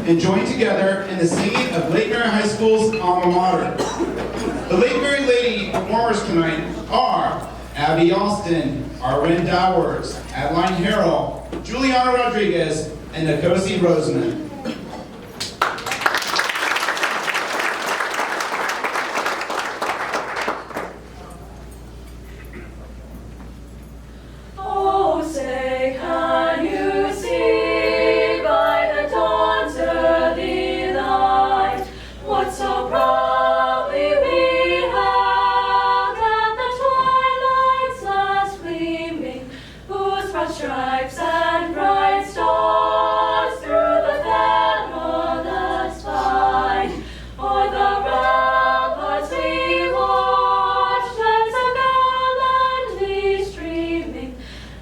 and join together in the singing of Lake Mary High School's alma mater. The Lake Mary Lady performers tonight are Abby Alston, Arwen Dowers, Adeline Harrell, Juliana Rodriguez, and Nkosi Roseman. Stripes and bright stars through the perilous fight, o'er the ramparts we watched, and so gallantly streaming,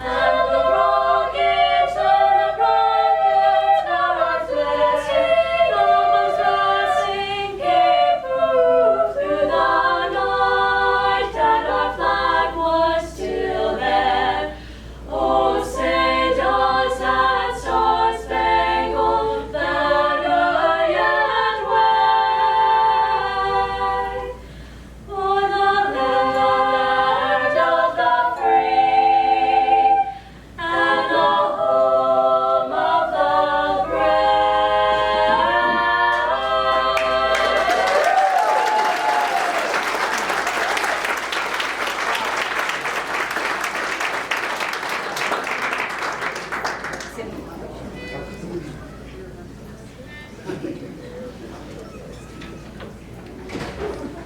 and the rockets and the rockets now are flashing, almost blessing came through the night, and our flag was still there. Oh, say does that star-spangled banner yet wave o'er the land of the free and the home of the brave?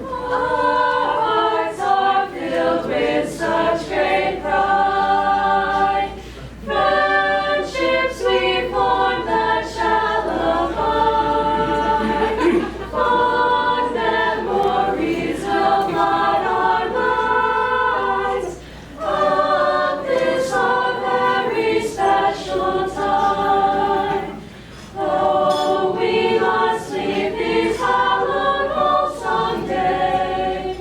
Hearts are filled with such great pride. Friendships we form that shall abide. Fond memories will light our lives of this our very special time. Oh, we must leave these hallowed halls someday.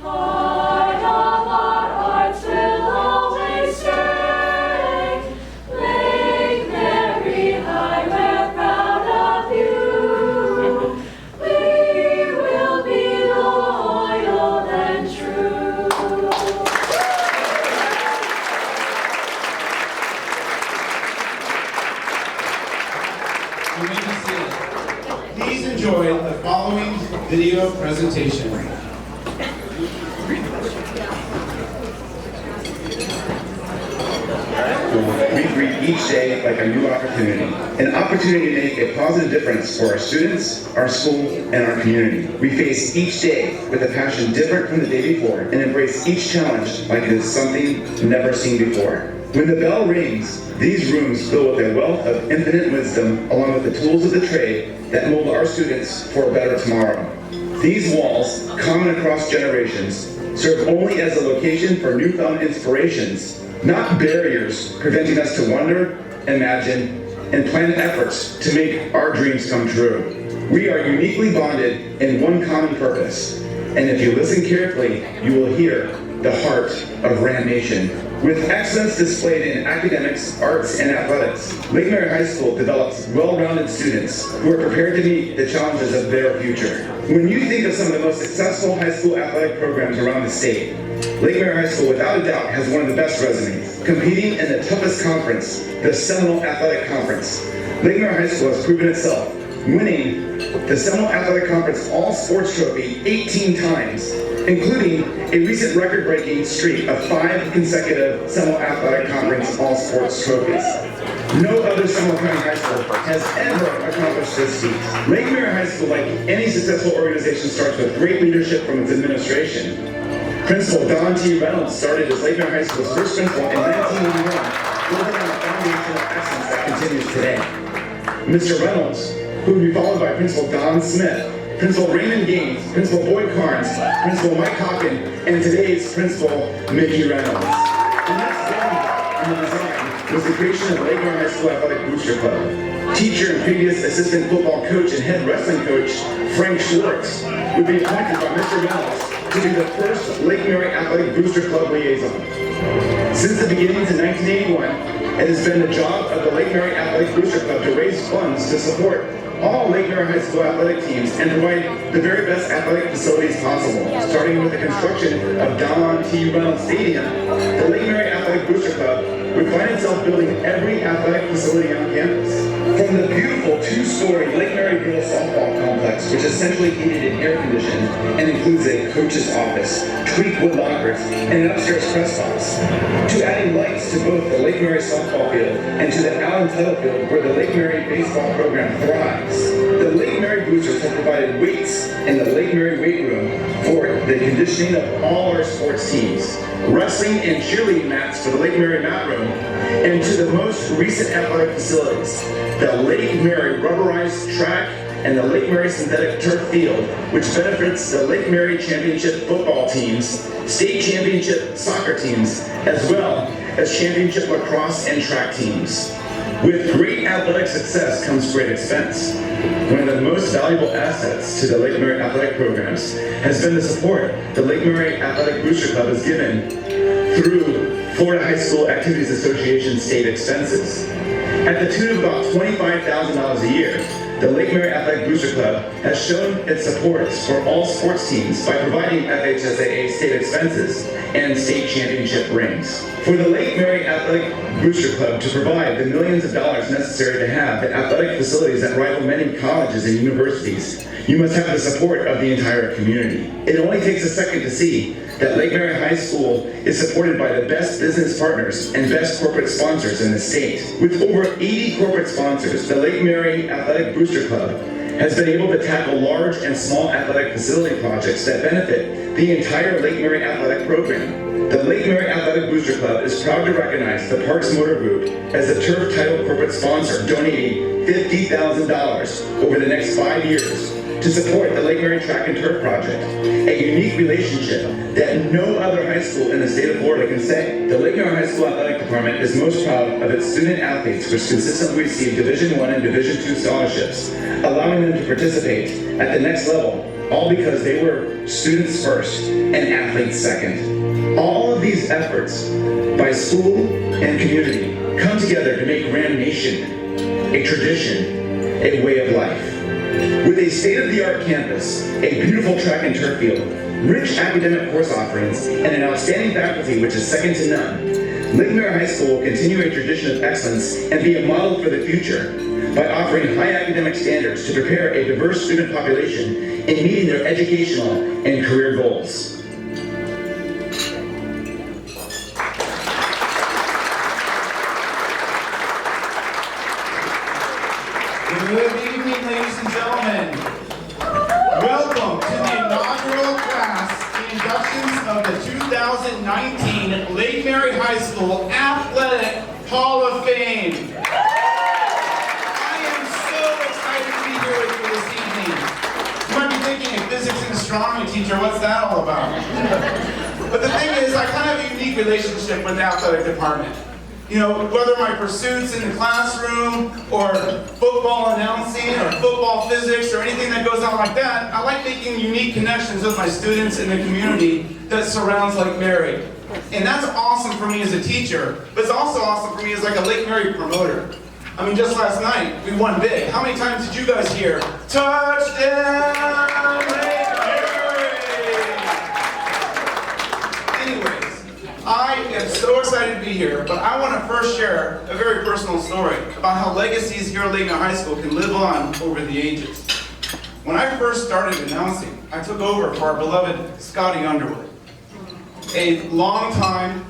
Part of our hearts will always stay. Lake Mary High, we're proud of you. We will be loyal and true. You may be seated. Please enjoy the following video presentation. We greet each day like a new opportunity, an opportunity to make a positive difference for our students, our school, and our community. We face each day with a passion different from the day before and embrace each challenge like it is something never seen before. When the bell rings, these rooms fill with a wealth of infinite wisdom along with the tools of the trade that mold our students for a better tomorrow. These walls, common across generations, serve only as a location for newfound inspirations, not barriers preventing us to wonder, imagine, and plan efforts to make our dreams come true. We are uniquely bonded in one common purpose, and if you listen carefully, you will hear the heart of Ram Nation. With excellence displayed in academics, arts, and athletics, Lake Mary High School develops well-rounded students who are prepared to meet the challenges of their future. When you think of some of the most successful high school athletic programs around the state, Lake Mary High School, without a doubt, has one of the best resumes. Competing in the toughest conference, the Seminole Athletic Conference, Lake Mary High School has proven itself, winning the Seminole Athletic Conference All-Sports Trophy 18 times, including a recent record-breaking streak of 5 consecutive Seminole Athletic Conference All-Sports Trophies. No other Seminole County high school has ever accomplished this feat. Lake Mary High School, like any successful organization, starts with great leadership from its administration. Principal Don T. Reynolds started as Lake Mary High School's first principal in 1981, building on a foundation of excellence that continues today. Mr. Reynolds, who would be followed by Principal Don Smith, Principal Raymond Gaines, Principal Boyd Carnes, Principal Mike Hawken, and today's Principal Mickey Reynolds. The next step in the design was the creation of the Lake Mary High School Athletic Booster Club. Teacher and previous assistant football coach and head wrestling coach Frank Schwartz would be appointed by Mr. Reynolds to be the first Lake Mary Athletic Booster Club liaison. Since the beginnings in 1981, it has been the job of the Lake Mary Athletic Booster Club to raise funds to support all Lake Mary High School athletic teams and provide the very best athletic facilities possible, starting with the construction of Don T. Reynolds Stadium. The Lake Mary Athletic Booster Club would find itself building every athletic facility on campus. From the beautiful two-story Lake Mary Girls Softball Complex, which is centrally heated and air-conditioned and includes a coach's office, tweak wood lockers, and an upstairs press box, to adding lights to both the Lake Mary Softball Field and to the Allen Tuttle Field where the Lake Mary Baseball program thrives. The Lake Mary Boosters have provided weights in the Lake Mary weight room for the conditioning of all our sports teams, wrestling and cheerleading mats for the Lake Mary mat room, and to the most recent athletic facilities, the Lake Mary rubberized track and the Lake Mary synthetic turf field, which benefits the Lake Mary championship football teams, state championship soccer teams, as well as championship lacrosse and track teams. With great athletic success comes great expense. One of the most valuable assets to the Lake Mary athletic programs has been the support the Lake Mary Athletic Booster Club has given through Florida High School Activities Association state expenses. At the tune of about $25,000 a year, the Lake Mary Athletic Booster Club has shown its support for all sports teams by providing FHSAA state expenses and state championship rings. For the Lake Mary Athletic Booster Club to provide the millions of dollars necessary to have the athletic facilities that rival many colleges and universities, you must have the support of the entire community. It only takes a second to see that Lake Mary High School is supported by the best business partners and best corporate sponsors in the state. With over 80 corporate sponsors, the Lake Mary Athletic Booster Club has been able to tackle large and small athletic facility projects that benefit the entire Lake Mary Athletic program. The Lake Mary Athletic Booster Club is proud to recognize the Parks Motor Group as a turf title corporate sponsor, donating $50,000 over the next 5 years to support the Lake Mary Track and Turf Project, a unique relationship that no other high school in the state of Florida can say. The Lake Mary High School Athletic Department is most proud of its student athletes, which consistently receive Division I and Division II scholarships, allowing them to participate at the next level, all because they were students first and athletes second. All of these efforts by school and community come together to make Ram Nation a tradition, a way of life. With a state-of-the-art campus, a beautiful track and turf field, rich academic course offerings, and an outstanding faculty which is second to none, Lake Mary High School will continue a tradition of excellence and be a model for the future by offering high academic standards to prepare a diverse student population in meeting their educational and career goals. Good evening, ladies and gentlemen. Welcome to the inaugural class, the inductions of the 2019 Lake Mary High School Athletic Hall of Fame. I am so excited to be here with you this evening. You might be thinking, a physics and astronomy teacher, what's that all about? But the thing is, I kind of have a unique relationship with the athletic department. You know, whether my pursuits in the classroom or football announcing or football physics or anything that goes on like that, I like making unique connections with my students in the community that surrounds Lake Mary. And that's awesome for me as a teacher, but it's also awesome for me as like a Lake Mary promoter. I mean, just last night, we won big. How many times did you guys hear, touchdown, Lake Mary? Anyways, I am so excited to be here, but I want to first share a very personal story about how legacies here at Lake Mary High School can live on over the ages. When I first started announcing, I took over for our beloved Scotty Underwood, a long-time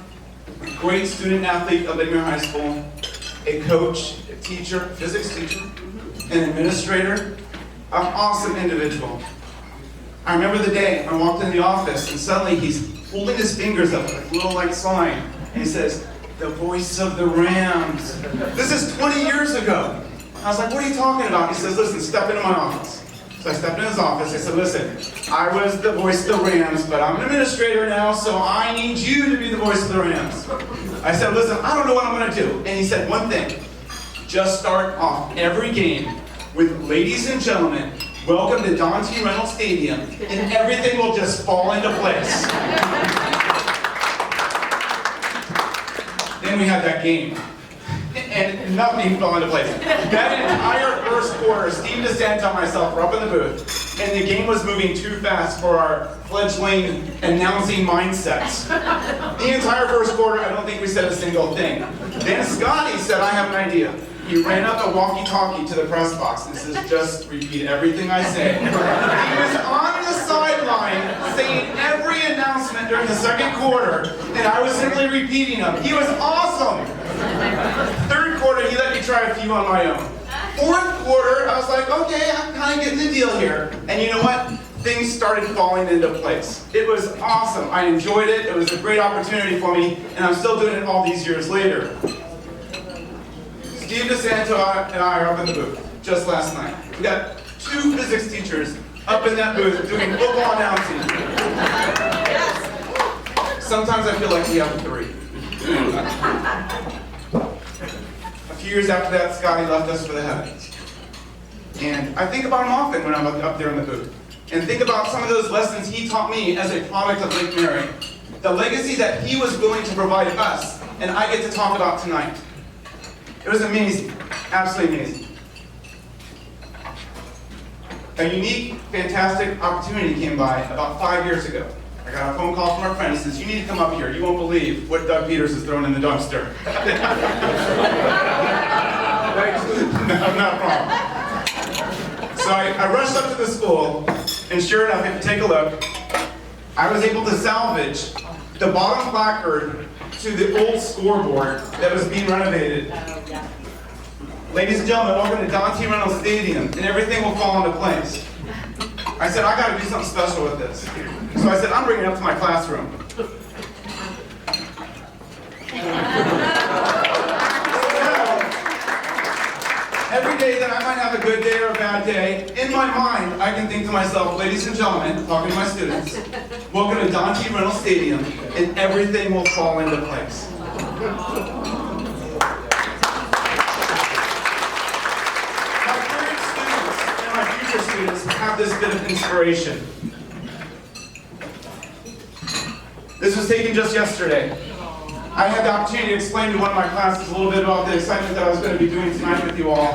great student athlete of Lake Mary High School, a coach, a teacher, physics teacher, an administrator, an awesome individual. I remember the day I walked in the office and suddenly he's holding his fingers up like a little like sign, and he says, "The voice of the Rams." This is 20 years ago. I was like, "What are you talking about?" He says, "Listen, step into my office." So I stepped in his office. I said, "Listen, I was the voice of the Rams, but I'm an administrator now, so I need you to be the voice of the Rams." I said, "Listen, I don't know what I'm going to do." And he said one thing, "Just start off every game with, 'Ladies and gentlemen, welcome to Don T. Reynolds Stadium, and everything will just fall into place. Then we had that game, and nothing fell into place. That entire first quarter, Steve DeSanto and myself were up in the booth, and the game was moving too fast for our fledgling announcing mindsets. The entire first quarter, I don't think we said a single thing. Then Scotty said, I have an idea. He ran up a walkie-talkie to the press box and says, just repeat everything I say. He was on the sideline saying every announcement during the second quarter, and I was simply repeating them. He was awesome. Third quarter, he let me try a few on my own. Fourth quarter, I was like, okay, I'm kind of getting the deal here. And you know what? Things started falling into place. It was awesome. I enjoyed it. It was a great opportunity for me, and I'm still doing it all these years later. Steve DeSanto and I are up in the booth just last night. We got 2 physics teachers up in that booth doing football announcing. Sometimes I feel like we have 3. A few years after that, Scotty left us for the heavens. And I think about him often when I'm up there in the booth. And think about some of those lessons he taught me as a product of Lake Mary. The legacy that he was willing to provide us, and I get to talk about tonight. It was amazing, absolutely amazing. A unique, fantastic opportunity came by about 5 years ago. I got a phone call from a friend. He says, you need to come up here. You won't believe what Doug Peters has thrown in the dumpster. No, not a problem. So I rushed up to the school, and sure enough, if you take a look, I was able to salvage the bottom placard to the old scoreboard that was being renovated. Ladies and gentlemen, welcome to Don T. Reynolds Stadium, and everything will fall into place. I said, I got to do something special with this. So I said, I'm bringing it up to my classroom. Every day that I might have a good day or a bad day, in my mind, I can think to myself, ladies and gentlemen, talking to my students, welcome to Don T. Reynolds Stadium, and everything will fall into place. My current students and my future students have this bit of inspiration. This was taken just yesterday. I had the opportunity to explain to one of my classes a little bit about the excitement that I was going to be doing tonight with you all.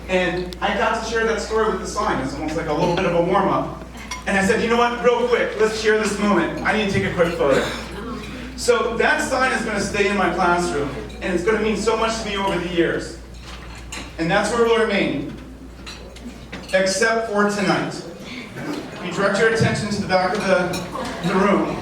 And I got to share that story with the sign. It's almost like a little bit of a warm-up. And I said, you know what, real quick, let's share this moment. I need to take a quick photo. So that sign is going to stay in my classroom, and it's going to mean so much to me over the years. And that's where it will remain, except for tonight. You direct your attention to the back of the room.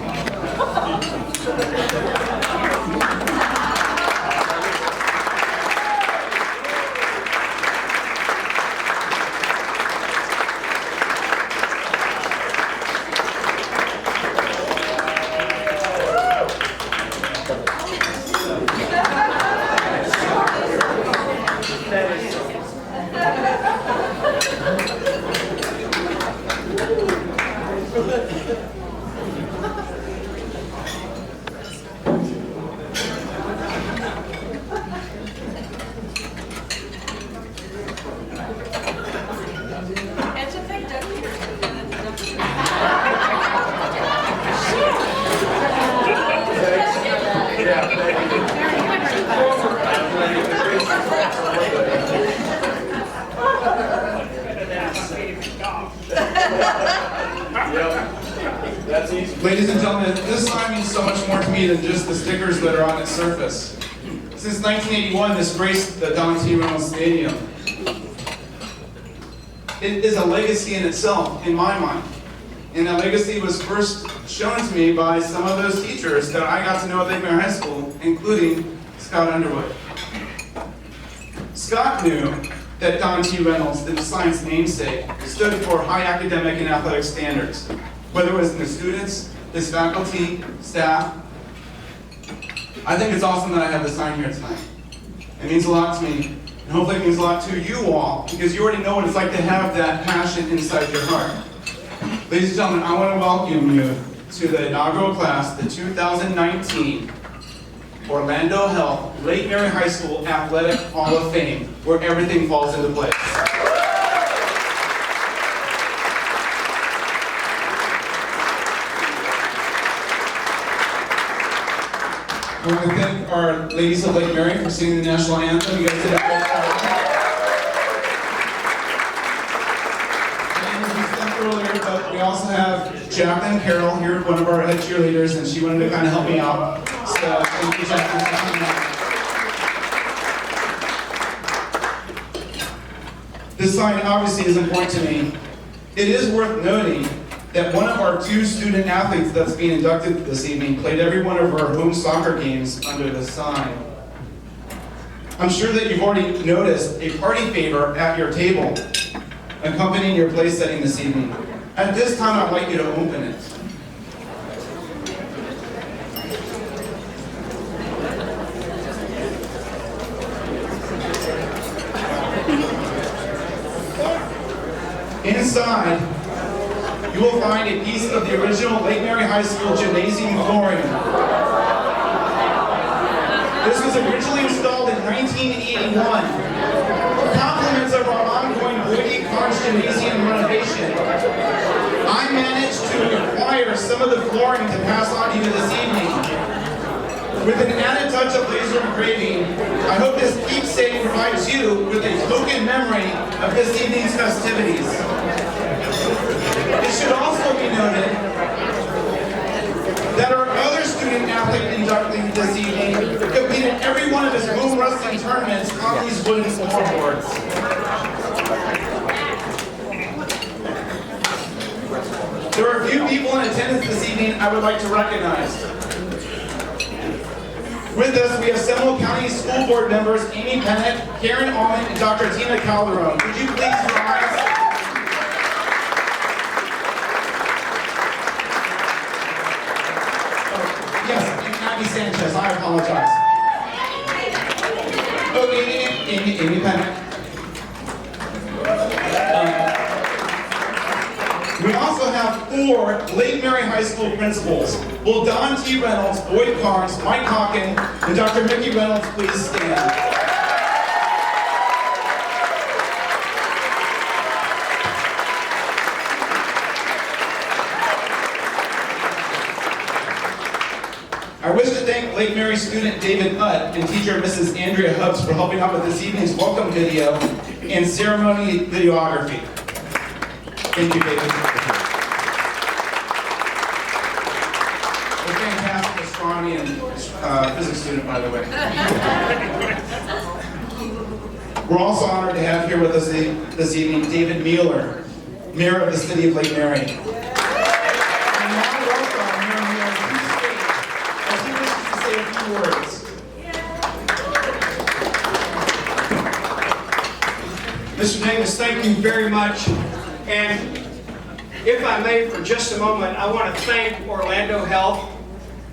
Ladies and gentlemen, this sign means so much more to me than just the stickers that are on its surface. Since 1981, this graced the Don T. Reynolds Stadium. It is a legacy in itself, in my mind. And that legacy was first shown to me by some of those teachers that I got to know at Lake Mary High School, including Scott Underwood. Scott knew that Don T. Reynolds, the sign's namesake, stood for high academic and athletic standards. Whether it was in the students, his faculty, staff. I think it's awesome that I have the sign here tonight. It means a lot to me, and hopefully it means a lot to you all, because you already know what it's like to have that passion inside your heart. Ladies and gentlemen, I want to welcome you to the inaugural class, the 2019 Orlando Health Lake Mary High School Athletic Hall of Fame, where everything falls into place. I want to thank our ladies of Lake Mary for singing the national anthem. You guys did a great job. And as we said earlier, but we also have Jacqueline Carroll here, one of our head cheerleaders, and she wanted to kind of help me out. So thank you, Jacqueline, for coming out. This sign obviously is important to me. It is worth noting that one of our 2 student athletes that's being inducted this evening played every one of our home soccer games under the sign. I'm sure that you've already noticed a party favor at your table accompanying your place setting this evening. At this time, I'd like you to open it. Inside, you will find a piece of the original Lake Mary High School gymnasium flooring. This was originally installed in 1981. Compliments of our ongoing Woody Carnes Gymnasium renovation. I managed to acquire some of the flooring to pass on to you this evening. With an added touch of laser engraving, I hope this keepsake provides you with a token memory of this evening's festivities. It should also be noted that our other student athlete inductee this evening competed every one of his home wrestling tournaments on these wooden scoreboards. There are a few people in attendance this evening I would like to recognize. With us, we have Seminole County School Board members Amy Pennant, Karen Allman, and Dr. Tina Calderon. Would you please rise? Yes, and Abby Sanchez, I apologize. Oh, Amy Pennant. We also have 4 Lake Mary High School principals. Will Don T. Reynolds, Boyd Carnes, Mike Hawken, and Dr. Mickey Reynolds please stand? I wish to thank Lake Mary student David Utt and teacher Mrs. Andrea Hubbs for helping out with this evening's welcome video and ceremony videography. Thank you, David. A fantastic astronomy and physics student, by the way. We're also honored to have here with us this evening David Mueller, Mayor of the City of Lake Mary. And now welcome Mayor Mueller to the stage as he wishes to say a few words. Mr. Davis, thank you very much. And if I may, for just a moment, I want to thank Orlando Health.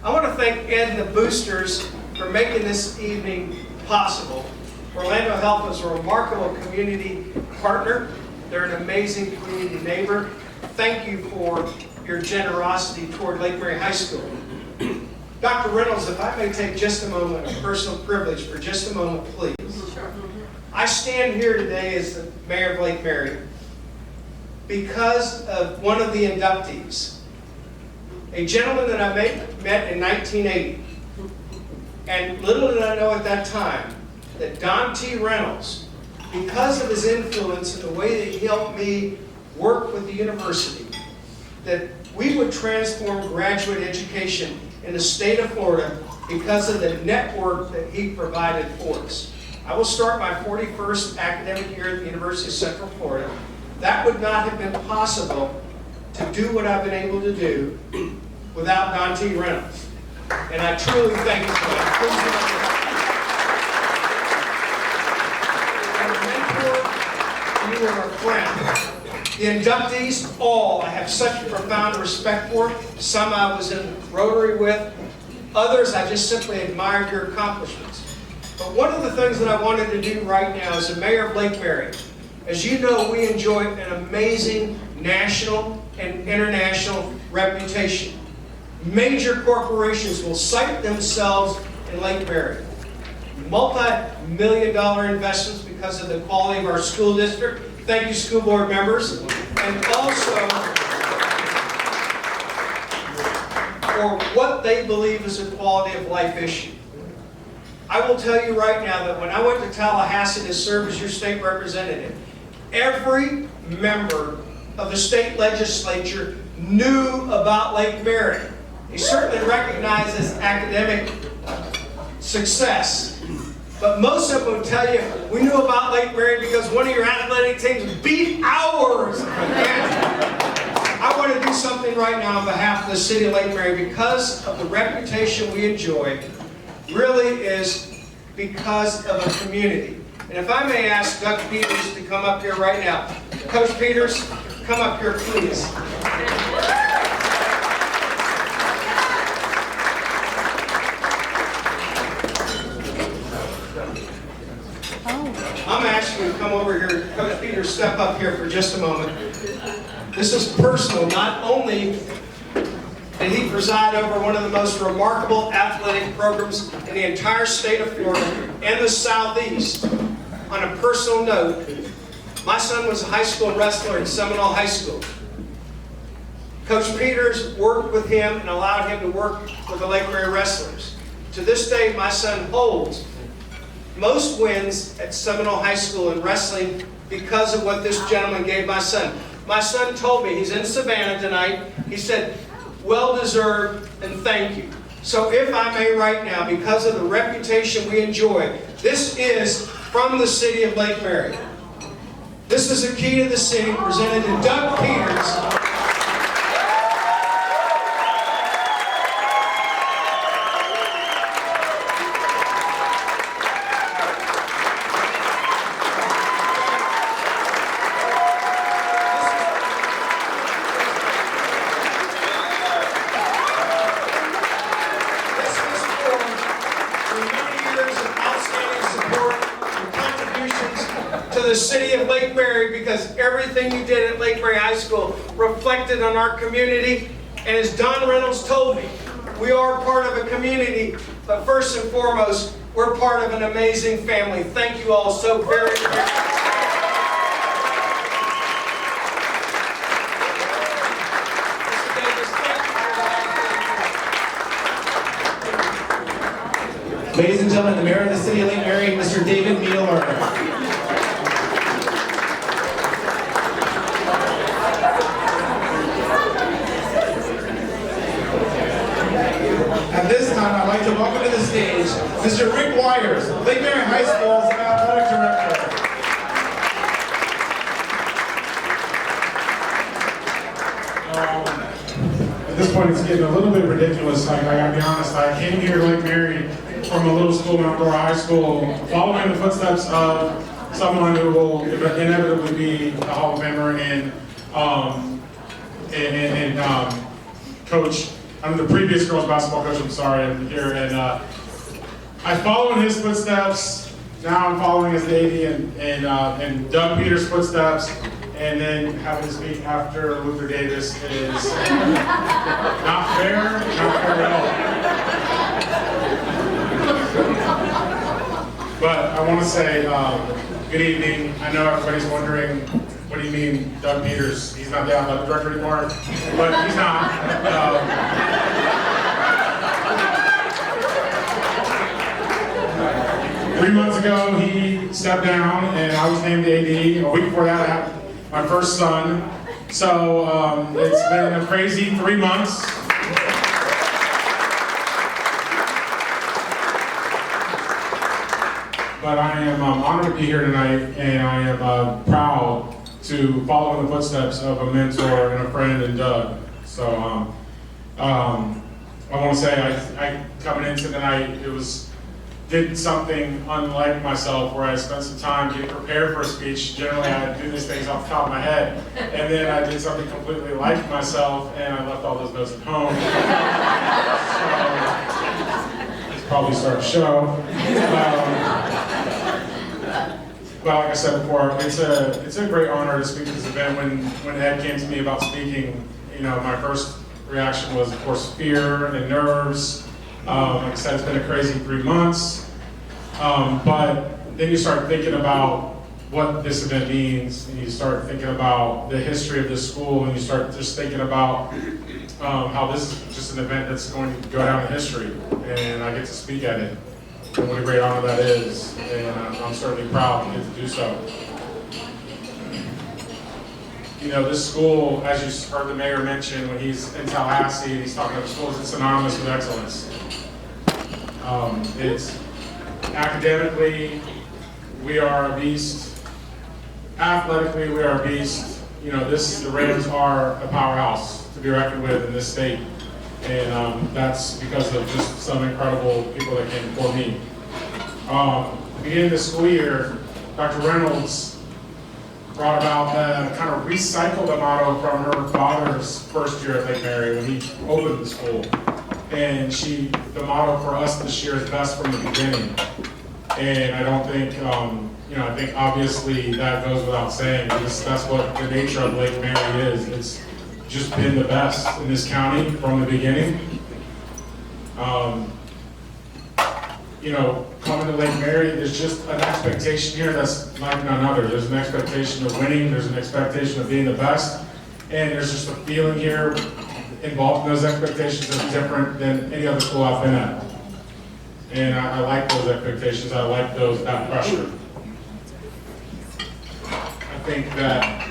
I want to thank Ed and the boosters for making this evening possible. Orlando Health is a remarkable community partner. They're an amazing community neighbor. Thank you for your generosity toward Lake Mary High School. Dr. Reynolds, if I may take just a moment of personal privilege for just a moment, please. I stand here today as the mayor of Lake Mary because of one of the inductees, a gentleman that I met in 1980. And little did I know at that time that Don T. Reynolds, because of his influence and the way that he helped me work with the university, that we would transform graduate education in the state of Florida because of the network that he provided for us. I will start my 41st academic year at the University of Central Florida. That would not have been possible to do what I've been able to do without Don T. Reynolds. And I truly thank you for that. Please give it up. You are a friend. The inductees, all I have such profound respect for. Some I was in Rotary with. Others I just simply admired your accomplishments. But one of the things that I wanted to do right now as the mayor of Lake Mary, as you know, we enjoy an amazing national and international reputation. Major corporations will cite themselves in Lake Mary. Multi-million-dollar investments because of the quality of our school district. Thank you, school board members. And also for what they believe is a quality of life issue. I will tell you right now that when I went to Tallahassee to serve as your state representative, every member of the state legislature knew about Lake Mary. He certainly recognizes academic success, but most of them will tell you, we knew about Lake Mary because one of your athletic teams beat ours. I want to do something right now on behalf of the city of Lake Mary because of the reputation we enjoy. Really is because of a community. And if I may ask Doug Peters to come up here right now. Coach Peters, come up here, please. I'm asking you to come over here. Coach Peters, step up here for just a moment. This is personal. Not only did he preside over one of the most remarkable athletic programs in the entire state of Florida and the Southeast, on a personal note, my son was a high school wrestler in Seminole High School. Coach Peters worked with him and allowed him to work with the Lake Mary wrestlers. To this day, my son holds most wins at Seminole High School in wrestling because of what this gentleman gave my son. My son told me, he's in Savannah tonight, he said, well deserved and thank you. So if I may right now, because of the reputation we enjoy, this is from the city of Lake Mary. This is a key to the city presented to Doug Peters. The city of Lake Mary, because everything you did at Lake Mary High School reflected on our community. And as Don Reynolds told me, we are part of a community, but first and foremost, we're part of an amazing family. Thank you all so very, very much. Ladies and gentlemen, the mayor of the city of Lake Mary, Mr. David Mueller. At this time, I'd like to welcome to the stage Mr. Rick Wires, Lake Mary High School's athletic director. At this point, it's getting a little bit ridiculous. I gotta be honest. I came here to Lake Mary from a little school, Mount Dora High School, following the footsteps of someone who will inevitably be a Hall of Famer and coach. I'm the previous girls basketball coach. I'm sorry, I'm here, and I follow in his footsteps. Now I'm following his AD and Doug Peters' footsteps. And then having to speak after Luther Davis is not fair at all. But I want to say good evening. I know everybody's wondering, what do you mean Doug Peters? He's not the athletic director anymore, but he's not. 3 months ago, he stepped down, and I was named the AD. A week before that, I had my first son. So it's been a crazy 3 months. But I am honored to be here tonight, and I am proud to follow in the footsteps of a mentor and a friend in Doug. So I want to say, I coming into tonight, did something unlike myself, where I spent some time getting prepared for a speech. Generally, I do these things off the top of my head, and then I did something completely like myself, and I left all those notes at home. So it's probably start to show. But like I said before, it's a great honor to speak at this event. When Ed came to me about speaking, my first reaction was, of course, fear and nerves. Like I said, it's been a crazy 3 months, but then you start thinking about what this event means, and you start thinking about the history of this school, and you start just thinking about how this is just an event that's going to go down in history, and I get to speak at it. and what a great honor that is, and I'm certainly proud to get to do so. You know, this school, as you heard the mayor mention when he's in Tallahassee and he's talking about schools, it's synonymous with excellence. It's academically, we are a beast. Athletically, we are a beast. You know, the Rams are a powerhouse to be reckoned with in this state. And that's because of just some incredible people that came before me. Beginning of the school year, Dr. Reynolds brought about kind of recycled the motto from her father's first year at Lake Mary when he opened the school. And the motto for us this year is best from the beginning. And I don't think, I think obviously that goes without saying, because that's what the nature of Lake Mary is. It's just been the best in this county from the beginning. Coming to Lake Mary, there's just an expectation here that's like none other. There's an expectation of winning, there's an expectation of being the best, and there's just a feeling here involved in those expectations that's different than any other school I've been at. And I like those expectations, I like that pressure. I think that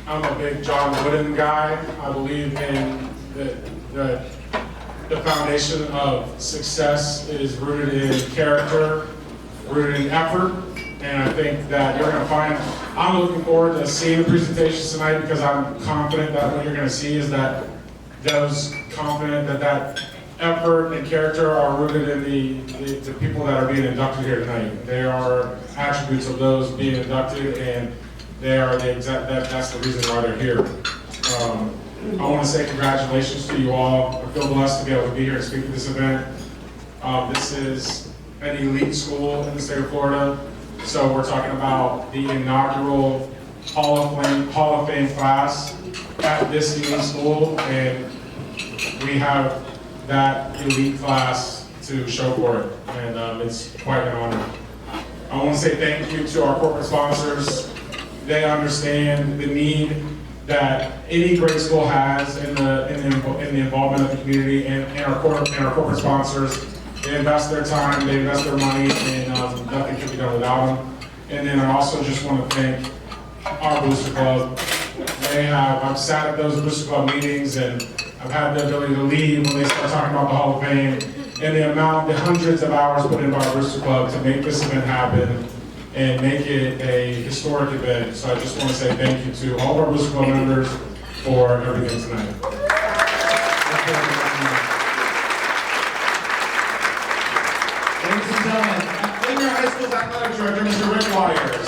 I'm a big John Wooden guy. I believe in the foundation of success is rooted in character, rooted in effort, and I think that you're going to find, I'm looking forward to seeing the presentations tonight because I'm confident that what you're going to see is that that effort and character are rooted in the people that are being inducted here tonight. They are attributes of those being inducted, and they are that's the reason why they're here. I want to say congratulations to you all. I feel blessed to be able to be here and speak at this event. This is an elite school in the state of Florida, so we're talking about the inaugural Hall of Fame class at this elite school, and we have that elite class to show for it, and it's quite an honor. I want to say thank you to our corporate sponsors. They understand the need that any great school has in the involvement of the community, and our corporate sponsors. They invest their time, they invest their money, and nothing can be done without them. And then I also just want to thank our Booster Club. I've sat at those Booster Club meetings, and I've had the ability to lead when they start talking about the Hall of Fame, and the hundreds of hours put into our Booster Club to make this event happen and make it a historic event. So I just want to say thank you to all of our Booster Club members for everything tonight. Ladies and gentlemen, Lake Mary High School's Athletic Director, Mr. Rick Wires.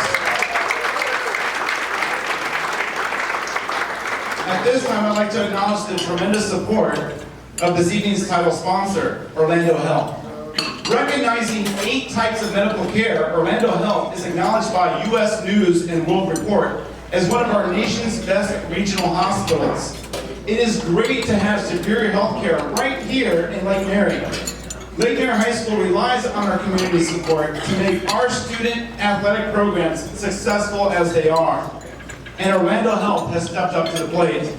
At this time, I'd like to acknowledge the tremendous support of this evening's title sponsor, Orlando Health. Recognizing 8 types of medical care, Orlando Health is acknowledged by U.S. News and World Report as one of our nation's best regional hospitals. It is great to have superior health care right here in Lake Mary. Lake Mary High School relies on our community support to make our student athletic programs successful as they are. And Orlando Health has stepped up to the plate.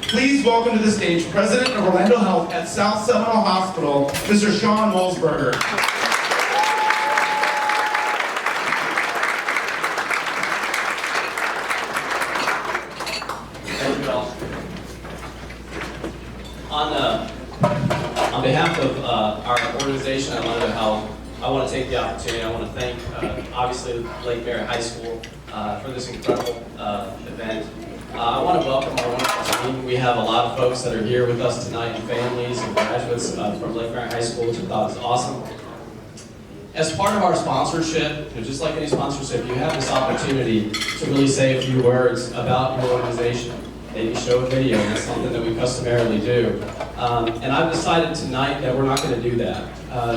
Please welcome to the stage President of Orlando Health at South Seminole Hospital, Mr. Sean Wolfsberger. Thank you all. On behalf of our organization at Orlando Health, I want to take the opportunity, I want to thank obviously Lake Mary High School for this incredible event. I want to welcome our wonderful team. We have a lot of folks that are here with us tonight, and families and graduates from Lake Mary High School, which I thought was awesome. As part of our sponsorship, just like any sponsorship, you have this opportunity to really say a few words about your organization. Maybe show a video, and that's something that we customarily do. And I've decided tonight that we're not going to do that.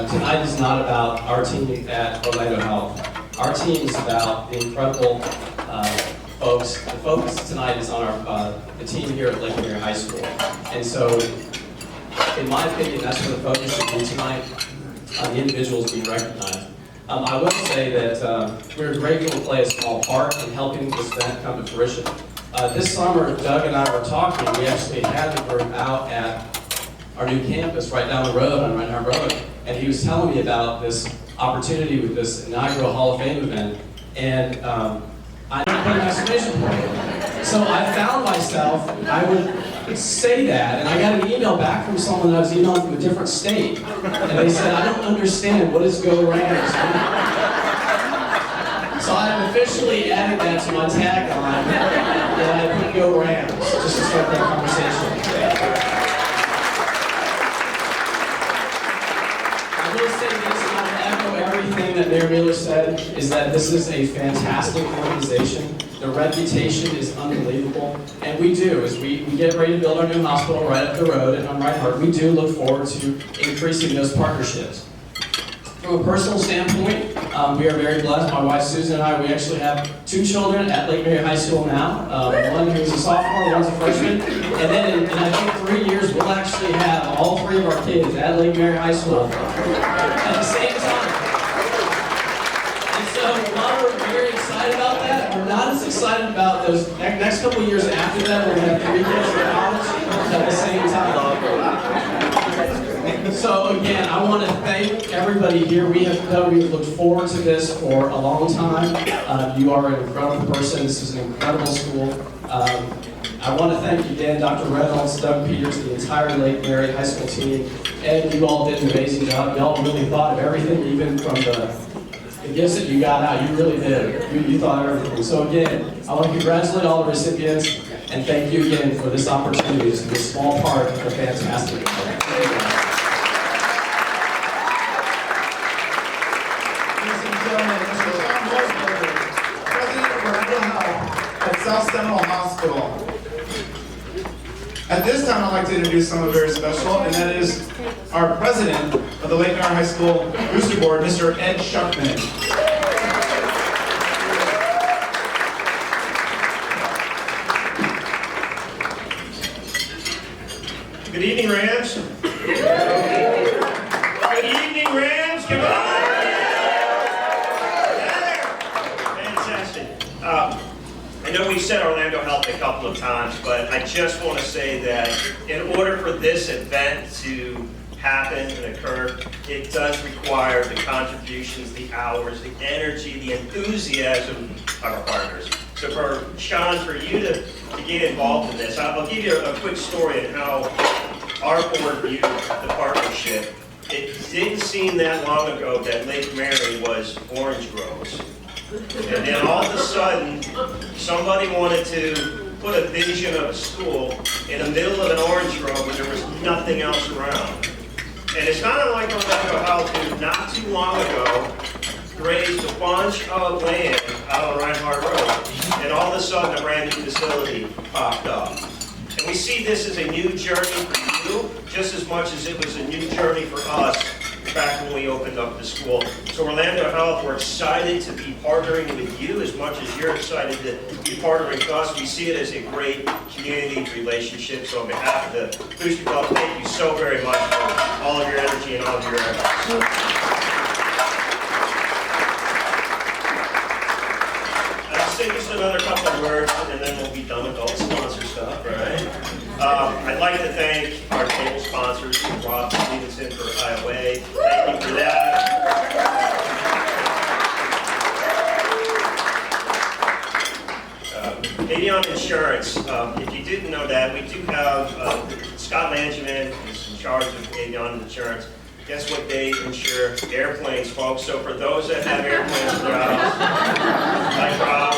Tonight is not about our team at Orlando Health. Our team is about the incredible folks. The focus tonight is on the team here at Lake Mary High School. And so, in my opinion, that's where the focus should be tonight, on the individuals being recognized. I will say that we're grateful to play a small part in helping this event come to fruition. This summer, Doug and I were talking. We actually had the group out at our new campus right down the road on Reinhardt Road, and he was telling me about this opportunity with this inaugural Hall of Fame event, and I didn't put an exclamation point. So I found myself, I would say that, and I got an email back from someone that I was emailing from a different state, and they said, I don't understand, what is Go Rams? So I've officially added that to my tagline, and I put Go Rams, just to start that conversation. I will say this, and I'll echo everything that Mayor Mueller said, is that this is a fantastic organization. The reputation is unbelievable, and we do, as we get ready to build our new hospital right up the road and on Reinhardt, we do look forward to increasing those partnerships. From a personal standpoint, we are very blessed. My wife Susan and I, we actually have 2 children at Lake Mary High School now. One who's a sophomore, one's a freshman. And then in I think 3 years, we'll actually have all 3 of our kids at Lake Mary High School at the same time. And so while we're very excited about that, we're not as excited about those next couple of years after that. We're going to have 3 kids in college at the same time. So again, I want to thank everybody here. We've looked forward to this for a long time. You are an incredible person. This is an incredible school. I want to thank again Dr. Reynolds, Doug Peters, the entire Lake Mary High School team. And you all did an amazing job. Y'all really thought of everything, even from the gifts that you got out. You really did. You thought of everything. So again, I want to congratulate all the recipients and thank you again for this opportunity to be a small part of the fantastic event. At South Seminole Hospital. At this time, I'd like to introduce someone very special, and that is our president of the Lake Mary High School Booster Board, Mr. Ed Shuckman. Good evening, Rams. Good evening, Rams. Come on. Fantastic. I know we've said Orlando Health a couple of times, but I just want to say that in order for this event to happen and occur, it does require the contributions, the hours, the energy, the enthusiasm of our partners. So for Sean, for you to get involved in this, I'll give you a quick story on how our board viewed the partnership. It didn't seem that long ago that Lake Mary was orange groves. And then all of a sudden, somebody wanted to put a vision of a school in the middle of an orange grove where there was nothing else around. And it's not unlike Orlando Health, who not too long ago raised a bunch of land out on Reinhardt Road, and all of a sudden a brand new facility popped up. And we see this as a new journey for you, just as much as it was a new journey for us back when we opened up the school. So Orlando Health, we're excited to be partnering with you as much as you're excited to be partnering with us. We see it as a great community relationship. So on behalf of the Booster Club, thank you so very much for all of your energy and all of your efforts. I'll say just another couple of words, and then we'll be done with all the sponsor stuff, right? I'd like to thank our table sponsors, Rob Stevenson for Highway. Thank you for that. Avion Insurance, if you didn't know that, we do have Scott Langevin is in charge of Avion Insurance. Guess what they insure? Airplanes, folks. So for those that have airplanes in their house, like Rob.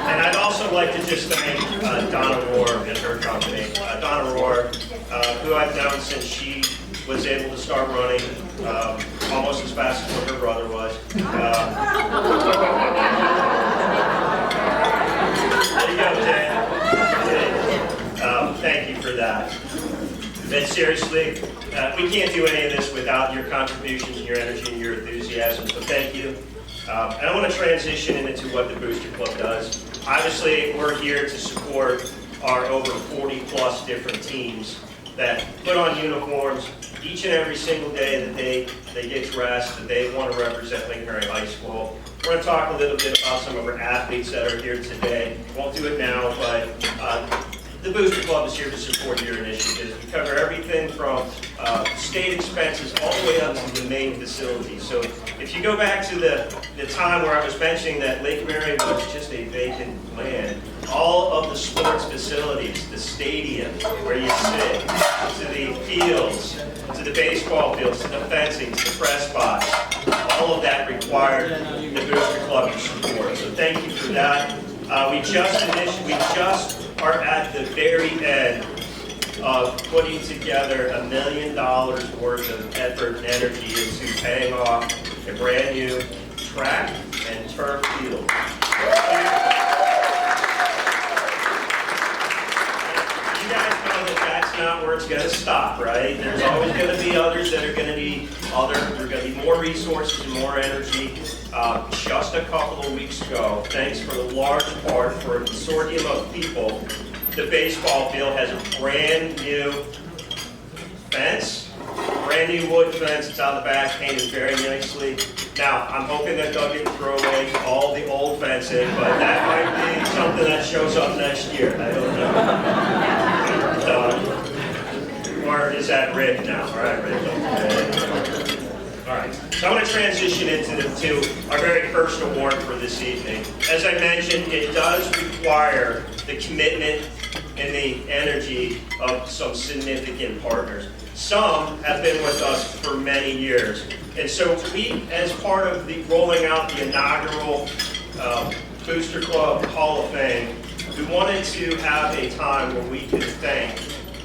And I'd also like to just thank Donna Rohr and her company. Donna Rohr, who I've known since she was able to start running almost as fast as what her brother was. There you go, Dan. Thank you for that. But seriously, we can't do any of this without your contributions and your energy and your enthusiasm, so thank you. And I want to transition into what the Booster Club does. Obviously, we're here to support our over 40 plus different teams that put on uniforms each and every single day that they get dressed, that they want to represent Lake Mary High School. We're going to talk a little bit about some of our athletes that are here today. Won't do it now, but the Booster Club is here to support your initiatives. We cover everything from state expenses all the way up to the main facility. So if you go back to the time where I was mentioning that Lake Mary was just a vacant land, all of the sports facilities, the stadium where you sit, to the fields, to the baseball fields, to the fencing, to the press box, all of that required the Booster Club support. So thank you for that. We just are at the very end of putting together $1 million worth of effort and energy into paying off a brand new track and turf field. You guys know that that's not where it's going to stop, right? There's always going to be others that are going to need there are going to be more resources and more energy. Just a couple of weeks ago, thanks for the large part for a consortium of people, the baseball field has a brand new fence, brand new wood fence. It's out the back, painted very nicely. Now, I'm hoping that they'll get to throw away all the old fencing, but that might be something that shows up next year. I don't know. Or is that Rick now? All right, Rick. Okay. All right, so I'm going to transition into our very first award for this evening. As I mentioned, it does require the commitment and the energy of some significant partners. Some have been with us for many years. And so we, as part of the rolling out the inaugural Booster Club Hall of Fame, we wanted to have a time where we could thank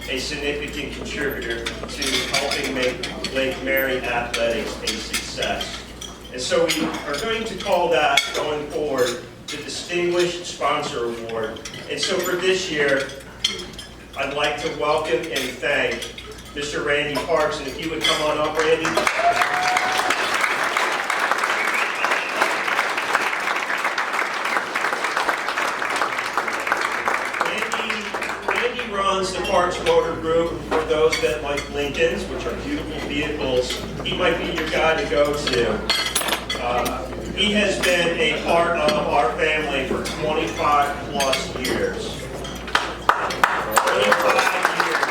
a significant contributor to helping make Lake Mary Athletics a success. And so we are going to call that, going forward, the Distinguished Sponsor Award. And so for this year, I'd like to welcome and thank Mr. Randy Parks. And if you would come on up, Randy. The Parks Motor Group, for those that like Lincolns, which are beautiful vehicles, he might be your guy to go to. He has been a part of our family for 25 plus years. 25 years.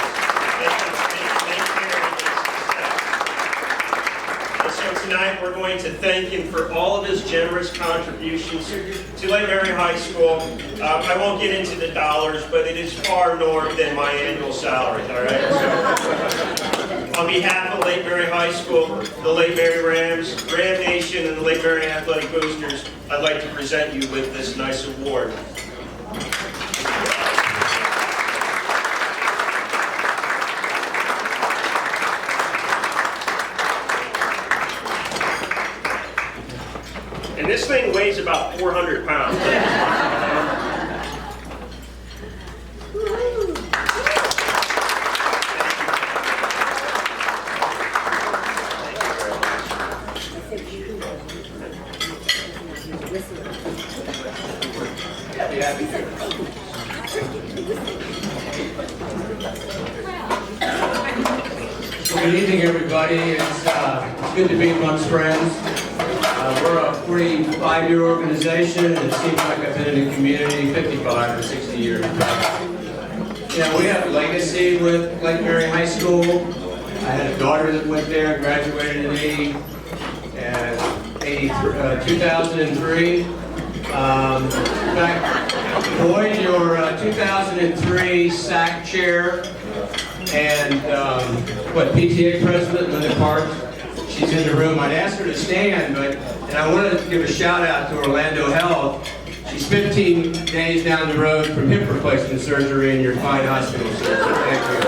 And so tonight we're going to thank him for all of his generous contributions to Lake Mary High School. I won't get into the dollars, but it is far north than my annual salary, all right? So, on behalf of Lake Mary High School, the Lake Mary Rams, Ram Nation, and the Lake Mary Athletic Boosters, I'd like to present you with this nice award. And this thing weighs about 400 pounds. Good evening, everybody. It's good to be amongst friends. We're a 45-year organization, and it seems like I've been in the community 55 or 60 years. You know, we have a legacy with Lake Mary High School. I had a daughter that went there and graduated in 2003. In fact, Boyd, your 2003 SAC chair and PTA president, Linda Parks, she's in the room. I'd ask her to stand, and I wanted to give a shout out to Orlando Health. She's 15 days down the road from hip replacement surgery in your fine hospital, sir. So thank you.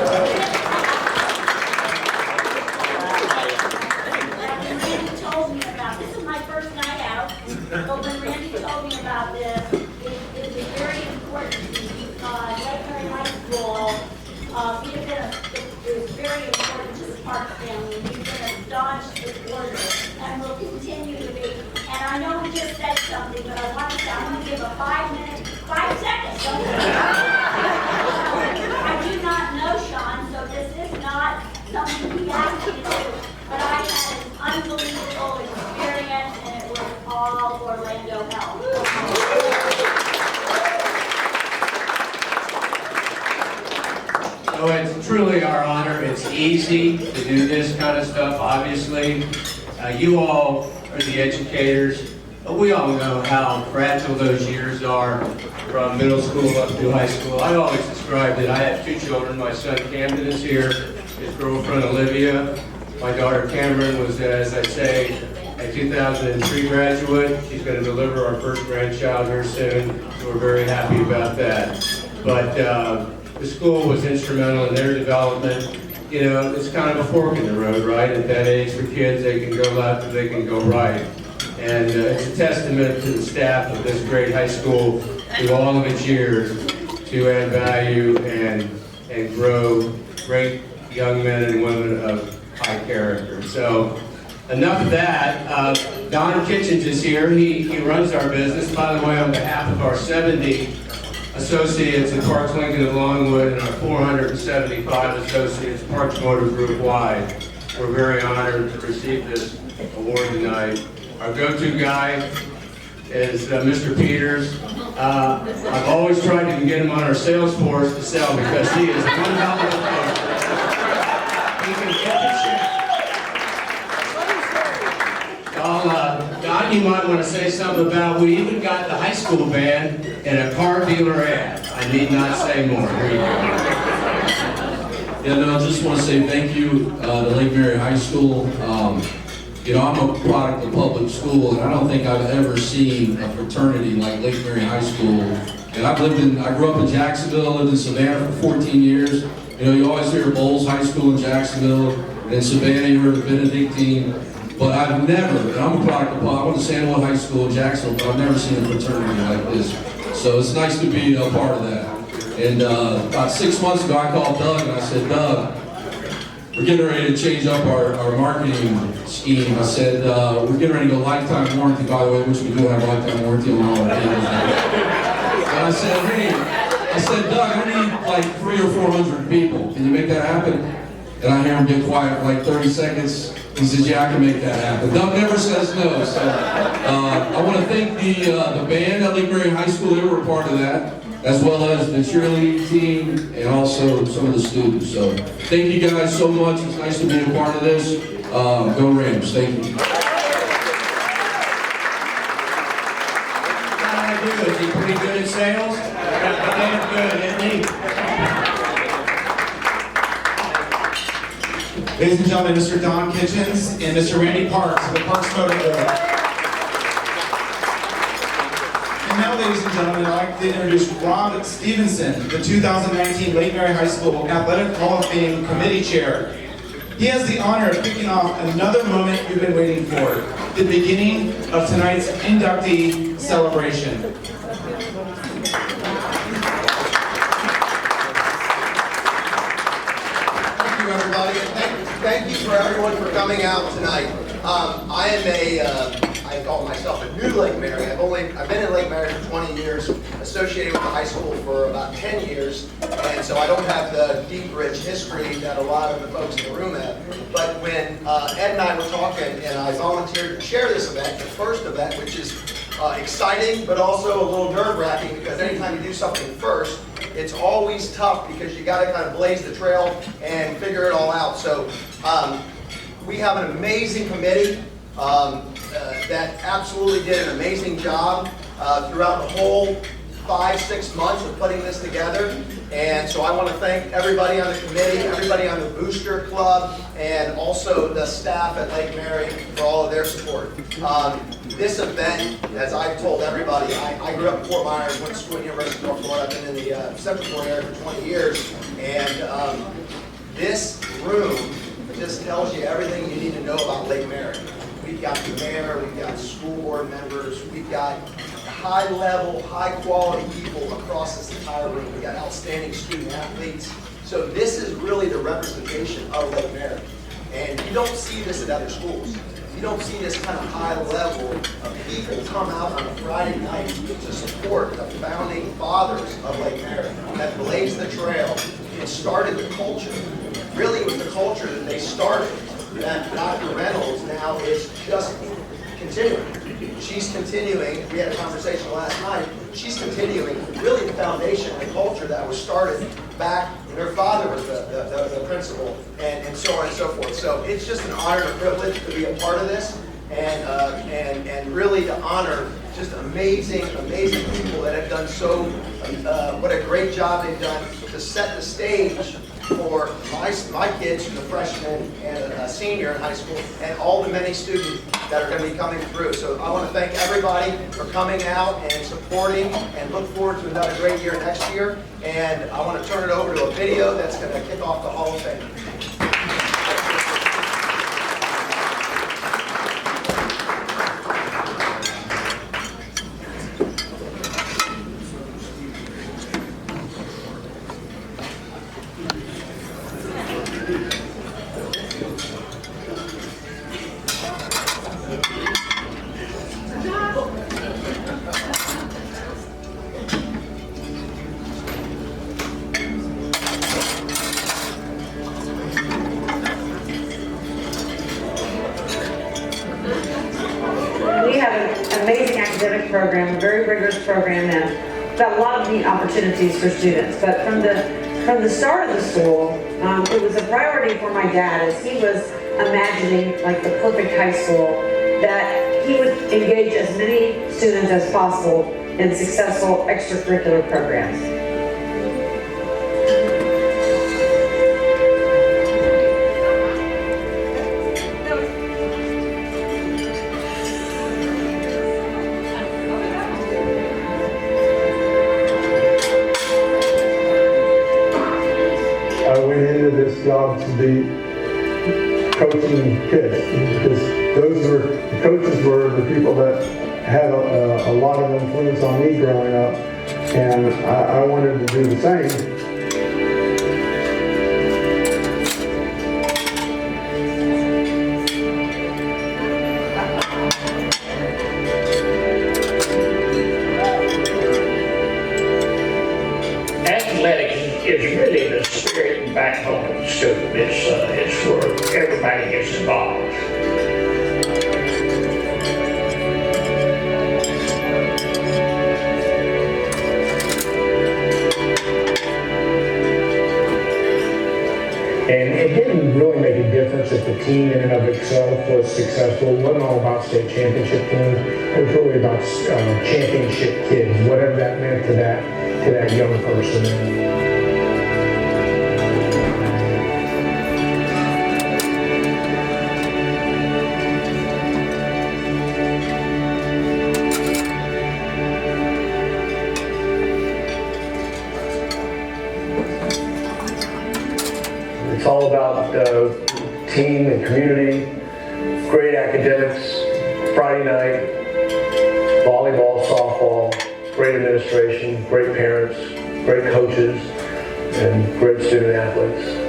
Randy told me about this. This is my first night out, but when Randy told me about this, it was very important to me because Lake Mary High School, it was very important to the Parks family. We've been a staunch supporter and will continue to be. And I know we just said something, but I want to give a 5 seconds. I do not know Sean, so this is not something he asked me to do. But I had an unbelievable experience, and it was all Orlando Health. it's truly our honor. It's easy to do this kind of stuff, obviously. You all are the educators. But we all know how fragile those years are from middle school up to high school. I always described it. I have 2 children. My son Camden is here, his girlfriend Olivia. My daughter Cameron was, as I say, a 2003 graduate. She's going to deliver our first grandchild here soon, so we're very happy about that. But the school was instrumental in their development. You know, it's kind of a fork in the road, right? At that age for kids, they can go left or they can go right. And it's a testament to the staff of this great high school through all of its years to add value and grow great young men and women of high character. So enough of that. Don Kitchens is here. He runs our business. By the way, on behalf of our 70 associates at Parks Lincoln and Longwood and our 475 associates Parks Motor Group wide, we're very honored to receive this award tonight. Our go-to guy is Mr. Peters. I've always tried to get him on our sales force to sell because he is one hell of a player. He can get the check. Don, you might want to say something about, we even got the high school band in a car dealer ad. I need not say more. Here you go. Yeah, no, I just want to say thank you to Lake Mary High School. You know, I'm a product of public school, and I don't think I've ever seen a fraternity like Lake Mary High School. And I grew up in Jacksonville, lived in Savannah for 14 years. You know, you always hear Bowles High School in Jacksonville, and in Savannah you heard the Benedictine. But I've never, and I'm a product of, I went to San Juan High School in Jacksonville, but I've never seen a fraternity like this. So it's nice to be a part of that. And about 6 months ago, I called Doug and I said, Doug, we're getting ready to change up our marketing scheme. I said, we're getting ready to go lifetime warranty, by the way, which we do have lifetime warranty on all our cameras now. And I said, hey, Doug, I need like 300 or 400 people. Can you make that happen? And I hear him get quiet for like 30 seconds. He says, yeah, I can make that happen. Doug never says no. So I want to thank the band at Lake Mary High School. They were a part of that, as well as the cheerleading team and also some of the students. So thank you guys so much. It's nice to be a part of this. Go Rams. Thank you. How do I do? Is he pretty good at sales? Damn good, isn't he? Ladies and gentlemen, Mr. Don Kitchens and Mr. Randy Parks of the Parks Motor Group. And now, ladies and gentlemen, I'd like to introduce Rob Stevenson, the 2019 Lake Mary High School Athletic Hall of Fame Committee Chair. He has the honor of kicking off another moment you've been waiting for, the beginning of tonight's inductee celebration. Thank you, everybody. Thank you for everyone for coming out tonight. I call myself a new Lake Mary. I've been in Lake Mary for 20 years, associated with the high school for about 10 years, and so I don't have the deep, rich history that a lot of the folks in the room have. But when Ed and I were talking, and I volunteered to chair this event, the first event, which is exciting, but also a little nerve-wracking, because anytime you do something first, it's always tough because you got to kind of blaze the trail and figure it all out. So we have an amazing committee that absolutely did an amazing job throughout the whole 5-6 months of putting this together. And so I want to thank everybody on the committee, everybody on the Booster Club, and also the staff at Lake Mary for all of their support. This event, as I've told everybody, I grew up in Fort Myers, went to school at the University of North Florida. I've been in the Central Florida area for 20 years. And this room just tells you everything you need to know about Lake Mary. We've got the mayor, we've got school board members, we've got high-level, high-quality people across this entire room. We've got outstanding student athletes. So this is really the representation of Lake Mary. And you don't see this at other schools. You don't see this kind of high level of people come out on a Friday night to support the founding fathers of Lake Mary that blazed the trail and started the culture. Really, it was the culture that they started that Dr. Reynolds now is just continuing. She's continuing, we had a conversation last night, she's continuing really the foundation and culture that was started back when their father was the principal, and so on and so forth. So it's just an honor and a privilege to be a part of this, and really to honor just amazing people that have done so, what a great job they've done to set the stage for my kids, the freshman and senior in high school, and all the many students that are going to be coming through. So I want to thank everybody for coming out and supporting, and look forward to another great year next year. And I want to turn it over to a video that's going to kick off the Hall of Fame. We have an amazing academic program, a very rigorous program, and got a lot of neat opportunities for students. But from the start of the school, it was a priority for my dad as he was imagining like the perfect high school, that he would engage as many students as possible in successful extracurricular programs. I went into this job to be coaching kids, because the coaches were the people that had a lot of influence on me growing up, and I wanted to do the same. Athletics is really the spirit and backbone of the school. It's where everybody gets involved. And it didn't really make a difference if the team in and of itself was successful. It wasn't all about state championship teams. It was really about championship kids, whatever that meant to that young person. It's all about team and community, great academics, Friday night, volleyball, softball, great administration, great parents, great coaches, and great student athletes.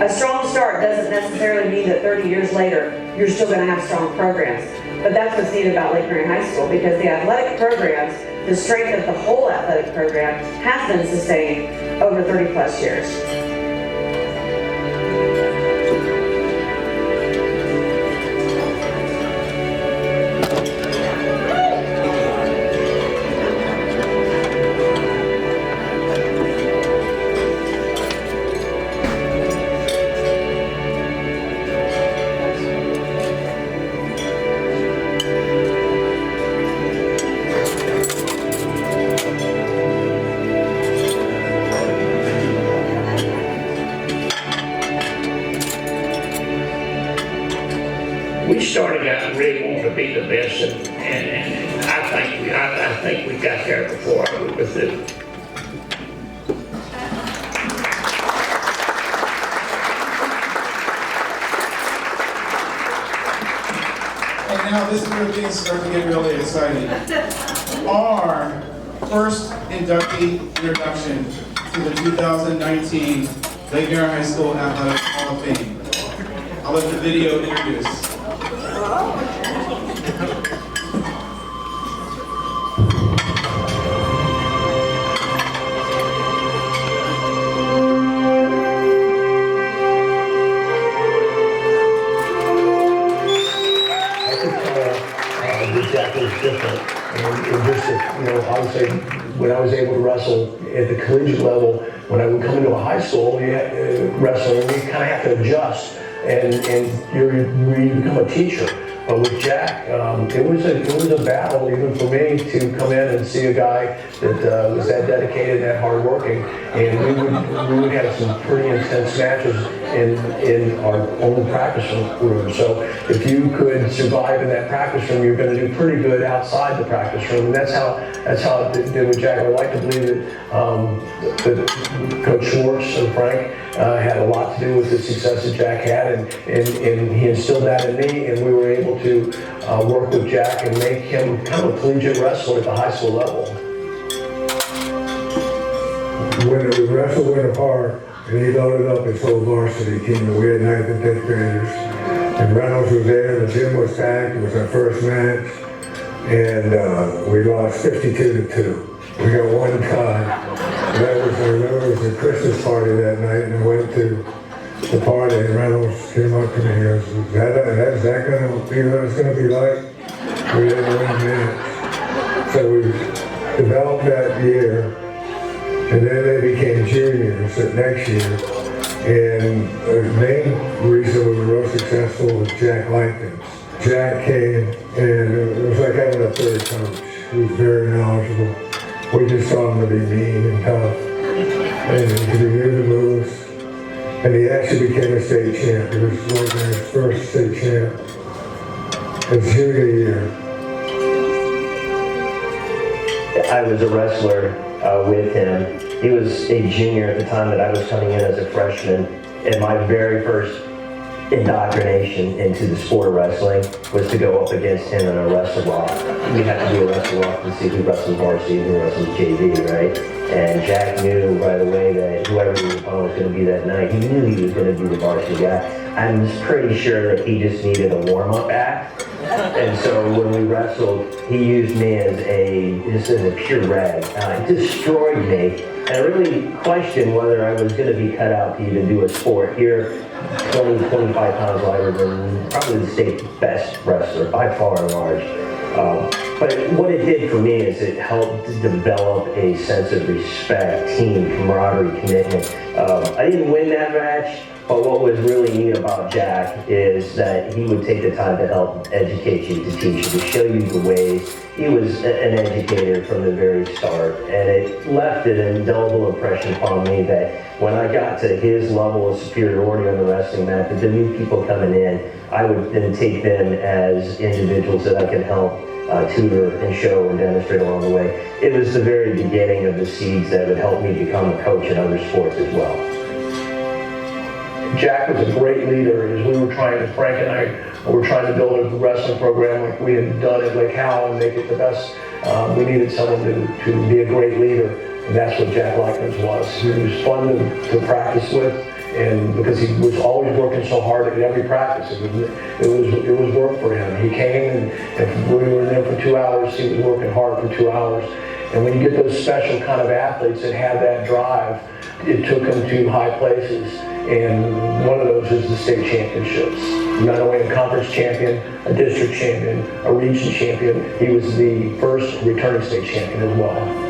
A strong start doesn't necessarily mean that 30 years later, you're still going to have strong programs. But that's what's neat about Lake Mary High School, because the athletic programs, the strength of the whole athletic program has been sustained over 30 plus years. We started out really wanting to be the best, and I think we got there before with it. And now this is where things start to get really exciting. Our first inductee introduction to the 2019 Lake Mary High School Athletic Hall of Fame. I'll let the video introduce. Jack was different. And just, I would say, when I was able to wrestle at the collegiate level, when I would come into a high school, you wrestling, you kind of have to adjust, and you become a teacher. But with Jack, it was a battle even for me to come in and see a guy that was that dedicated, that hardworking, and we would have some pretty intense matches in our own practice room. So if you could survive in that practice room, you're going to do pretty good outside the practice room, and that's how it did with Jack. I like to believe that Coach Schwartz and Frank had a lot to do with the success that Jack had, and he instilled that in me, and we were able to work with Jack and make him kind of a collegiate wrestler at the high school level. When we wrestled in the park, and he loaded up his whole varsity team, and we had 9th and 10th graders, and Reynolds was there, the gym was packed, it was our first match, and we lost 52-2. We got one tie. I remember it was a Christmas party that night, and I went to the party, and Reynolds came up to me and goes, is that going to be what it's going to be like? We didn't win a match. So we developed that year, and then they became juniors that next year. And the main reason we were real successful was Jack Langton. Jack came, and it was like having a third coach. He was very knowledgeable. We just saw him to be mean and tough, and he knew the moves. And he actually became a state champ. He was like his first state champ his junior year. I was a wrestler with him. He was a junior at the time that I was coming in as a freshman, and my very first indoctrination into the sport of wrestling was to go up against him in a wrestle off. We had to do a wrestle off to see who wrestles varsity and who wrestles JV, right? And Jack knew right away that whoever his opponent was going to be that night, he knew he was going to be the varsity guy. I'm pretty sure that he just needed a warm-up act. And so when we wrestled, he used me as a pure rag. It destroyed me. And I really questioned whether I was going to be cut out to even do a sport here. 20, 25 pounds lighter than probably the state's best wrestler, by far and large. But what it did for me is it helped develop a sense of respect, team, camaraderie, commitment. I didn't win that match, but what was really neat about Jack is that he would take the time to help educate you, to teach you, to show you the ways. He was an educator from the very start, and it left an indelible impression upon me that when I got to his level of superiority on the wrestling mat, the new people coming in, I would then take them as individuals that I could help tutor and show and demonstrate along the way. It was the very beginning of the seeds that would help me become a coach in other sports as well. Jack was a great leader as we were Frank and I were trying to build a wrestling program like we had done at Lake Howell and make it the best. We needed someone to be a great leader, and that's what Jack Likens was. He was fun to practice with, and because he was always working so hard at every practice, it was work for him. He came, and if we were there for 2 hours, he was working hard for 2 hours. And when you get those special kind of athletes that have that drive, it took him to high places. And one of those is the state championships. Not only a conference champion, a district champion, a region champion, he was the first returning state champion as well.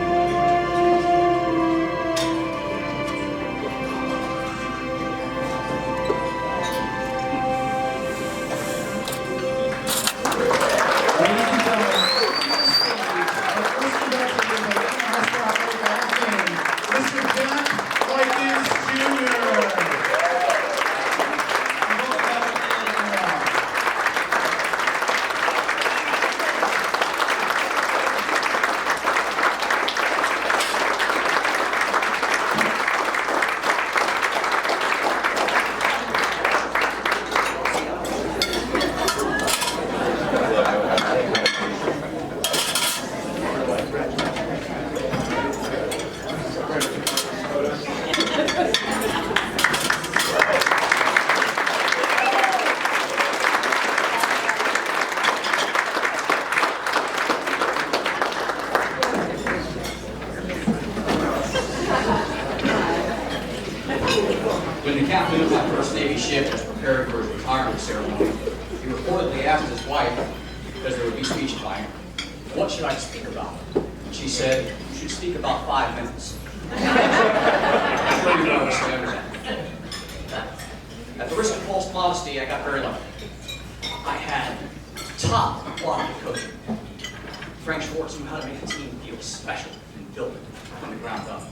championship and was preparing for his retirement ceremony, he reportedly asked his wife, because there would be speech time, what should I speak about? And she said, you should speak about 5 minutes. I'm sure you can obviously understand. At the risk of false modesty, I got very lucky. I had top quality coaching. Frank Schwartz knew how to make a team feel special and build it from the ground up.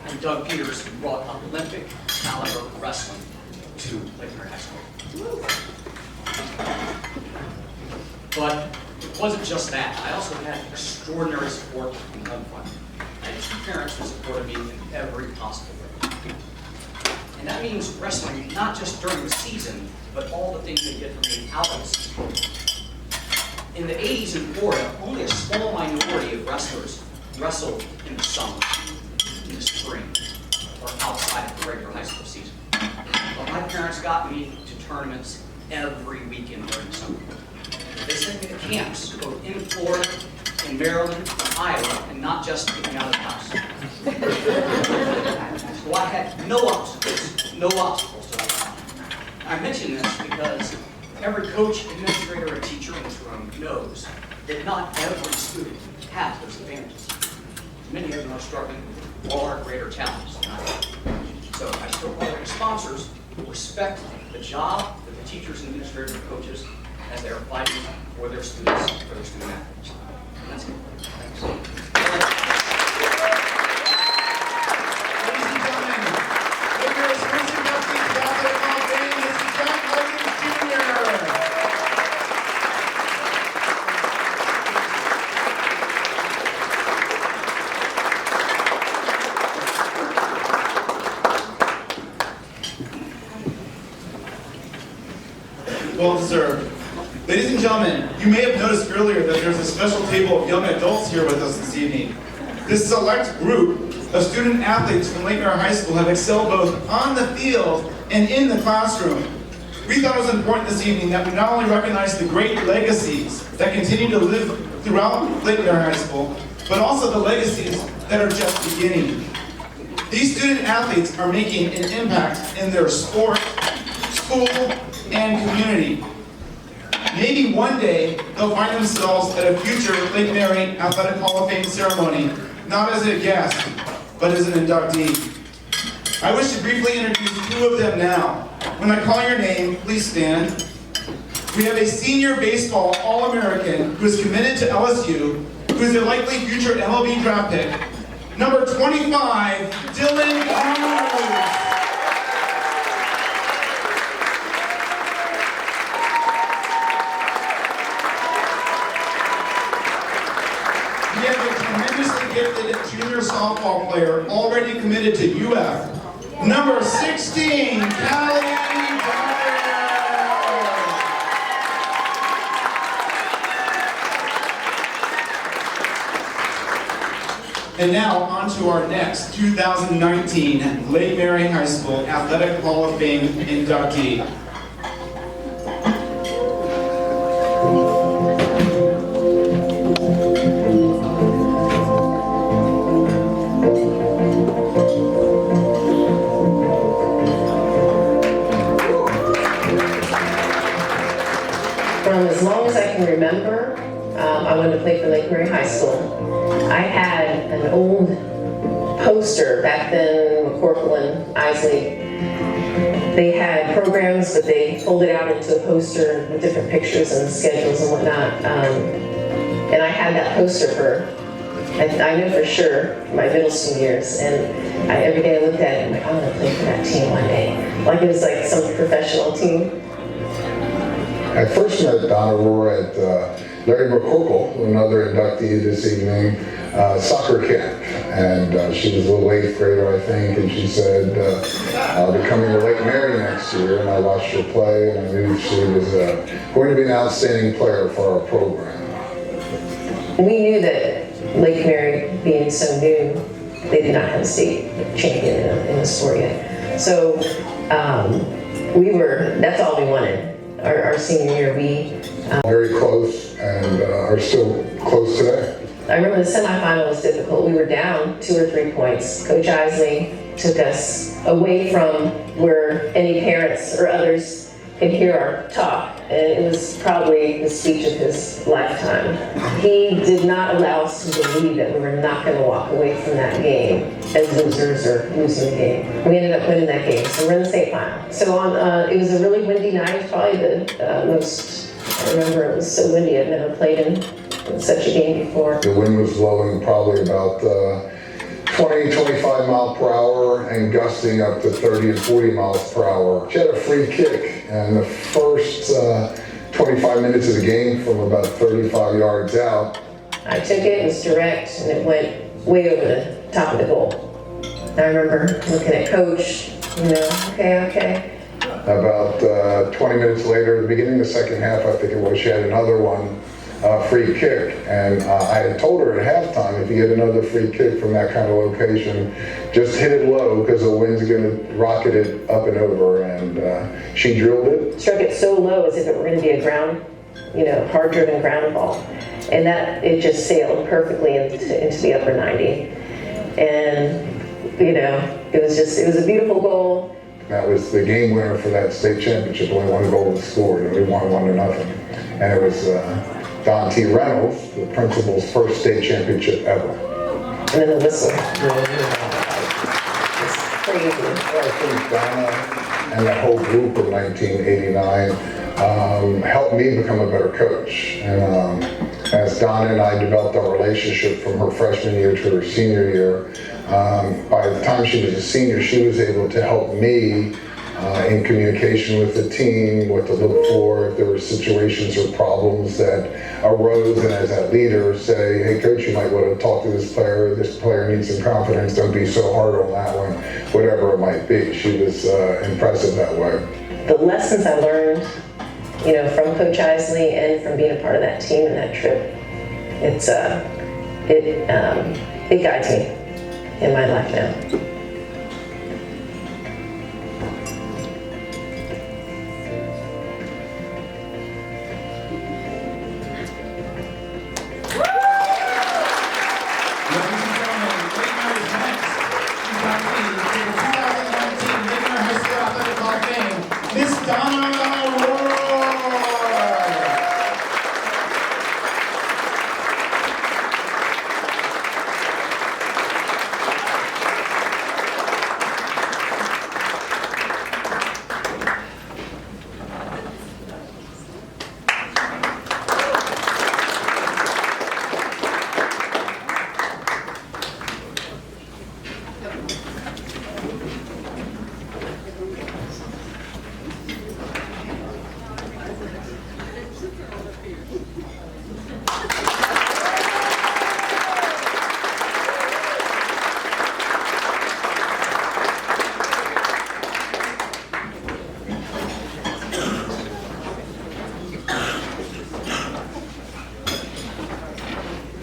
And Doug Peters brought Olympic caliber wrestling to Lake Mary High School. But it wasn't just that. I also had extraordinary support from home front. I had 2 parents who supported me in every possible way. And that means wrestling not just during the season, but all the things they did for me out of the season. In the 80s in Florida, only a small minority of wrestlers wrestled in the summer, in the spring, or outside of the regular high school season. But my parents got me to tournaments every weekend during the summer. They sent me to camps, both in Florida, in Maryland, Iowa, and not just getting out of the house. So I had no obstacles to that. I mention this because every coach, administrator, or teacher in this room knows that not every student has those advantages. Many of them are struggling with far greater challenges than I am. So I still call their sponsors respect the job that the teachers, administrators, and coaches as they are fighting for their students, for their student athletes. And that's it. Thanks. Well deserved. Ladies and gentlemen, you may have noticed earlier that there's a special table of young adults here with us this evening. This select group of student athletes from Lake Mary High School have excelled both on the field and in the classroom. We thought it was important this evening that we not only recognize the great legacies that continue to live throughout Lake Mary High School, but also the legacies that are just beginning. These student athletes are making an impact in their sport, school, and community. Maybe one day they'll find themselves at a future Lake Mary Athletic Hall of Fame ceremony, not as a guest, but as an inductee. I wish to briefly introduce 2 of them now. When I call your name, please stand. We have a senior baseball All-American who is committed to LSU, who is a likely future MLB draft pick. Number 25, Dylan Hughes. He has a tremendously gifted junior softball player already committed to UF. Number 16, Callie Dyer. And now on to our next 2019 Lake Mary High School Athletic Hall of Fame inductee. From as long as I can remember, I wanted to play for Lake Mary High School. I had an old poster back then, Corporal and Isley. They had programs, but they folded out into a poster with different pictures and schedules and whatnot. And I had that poster for, I know for sure, my middle school years. And every day I looked at it and I'm like, I want to play for that team one day. Like it was like some professional team. I first met Donna Rohr at Larry McCorkle, another inductee this evening, soccer camp. And she was a little 8th grader, I think, and she said, I'll be coming to Lake Mary next year. And I watched her play, and I knew she was going to be an outstanding player for our program. We knew that Lake Mary, being so new, they did not have a state champion in the sport yet. So that's all we wanted. Our senior year, we very close and are still close today. I remember the semifinal was difficult. We were down 2 or 3 points. Coach Isley took us away from where any parents or others could hear our talk. And it was probably the speech of his lifetime. He did not allow us to believe that we were not going to walk away from that game as losers or losing the game. We ended up winning that game, so we're in the state final. So it was a really windy night. It was probably the most, I remember it was so windy, I'd never played in such a game before. The wind was blowing probably about 20, 25 mile per hour and gusting up to 30 and 40 miles per hour. She had a free kick, and the first 25 minutes of the game from about 35 yards out. I took it was direct, and it went way over the top of the goal. I remember looking at Coach, okay. About 20 minutes later, at the beginning of the second half, I think it was, she had another one. Free kick, and I had told her at halftime, if you get another free kick from that kind of location, just hit it low because the wind's going to rocket it up and over, and she drilled it. Struck it so low as if it were going to be a ground, hard-driven ground ball, and that it just sailed perfectly into the upper 90, and it was a beautiful goal. That was the game winner for that state championship. Only one goal was scored, and we won 1-0, and it was Don T. Reynolds, the principal's first state championship ever. And then the whistle. It's crazy. Well, I think Donna and that whole group in 1989 helped me become a better coach. And as Donna and I developed our relationship from her freshman year to her senior year, by the time she was a senior, she was able to help me in communication with the team, what to look for, if there were situations or problems that arose, and as that leader say, hey coach, you might want to talk to this player needs some confidence, don't be so hard on that one, whatever it might be. She was impressive that way. The lessons I learned, from Coach Isley and from being a part of that team and that trip, it guides me in my life now.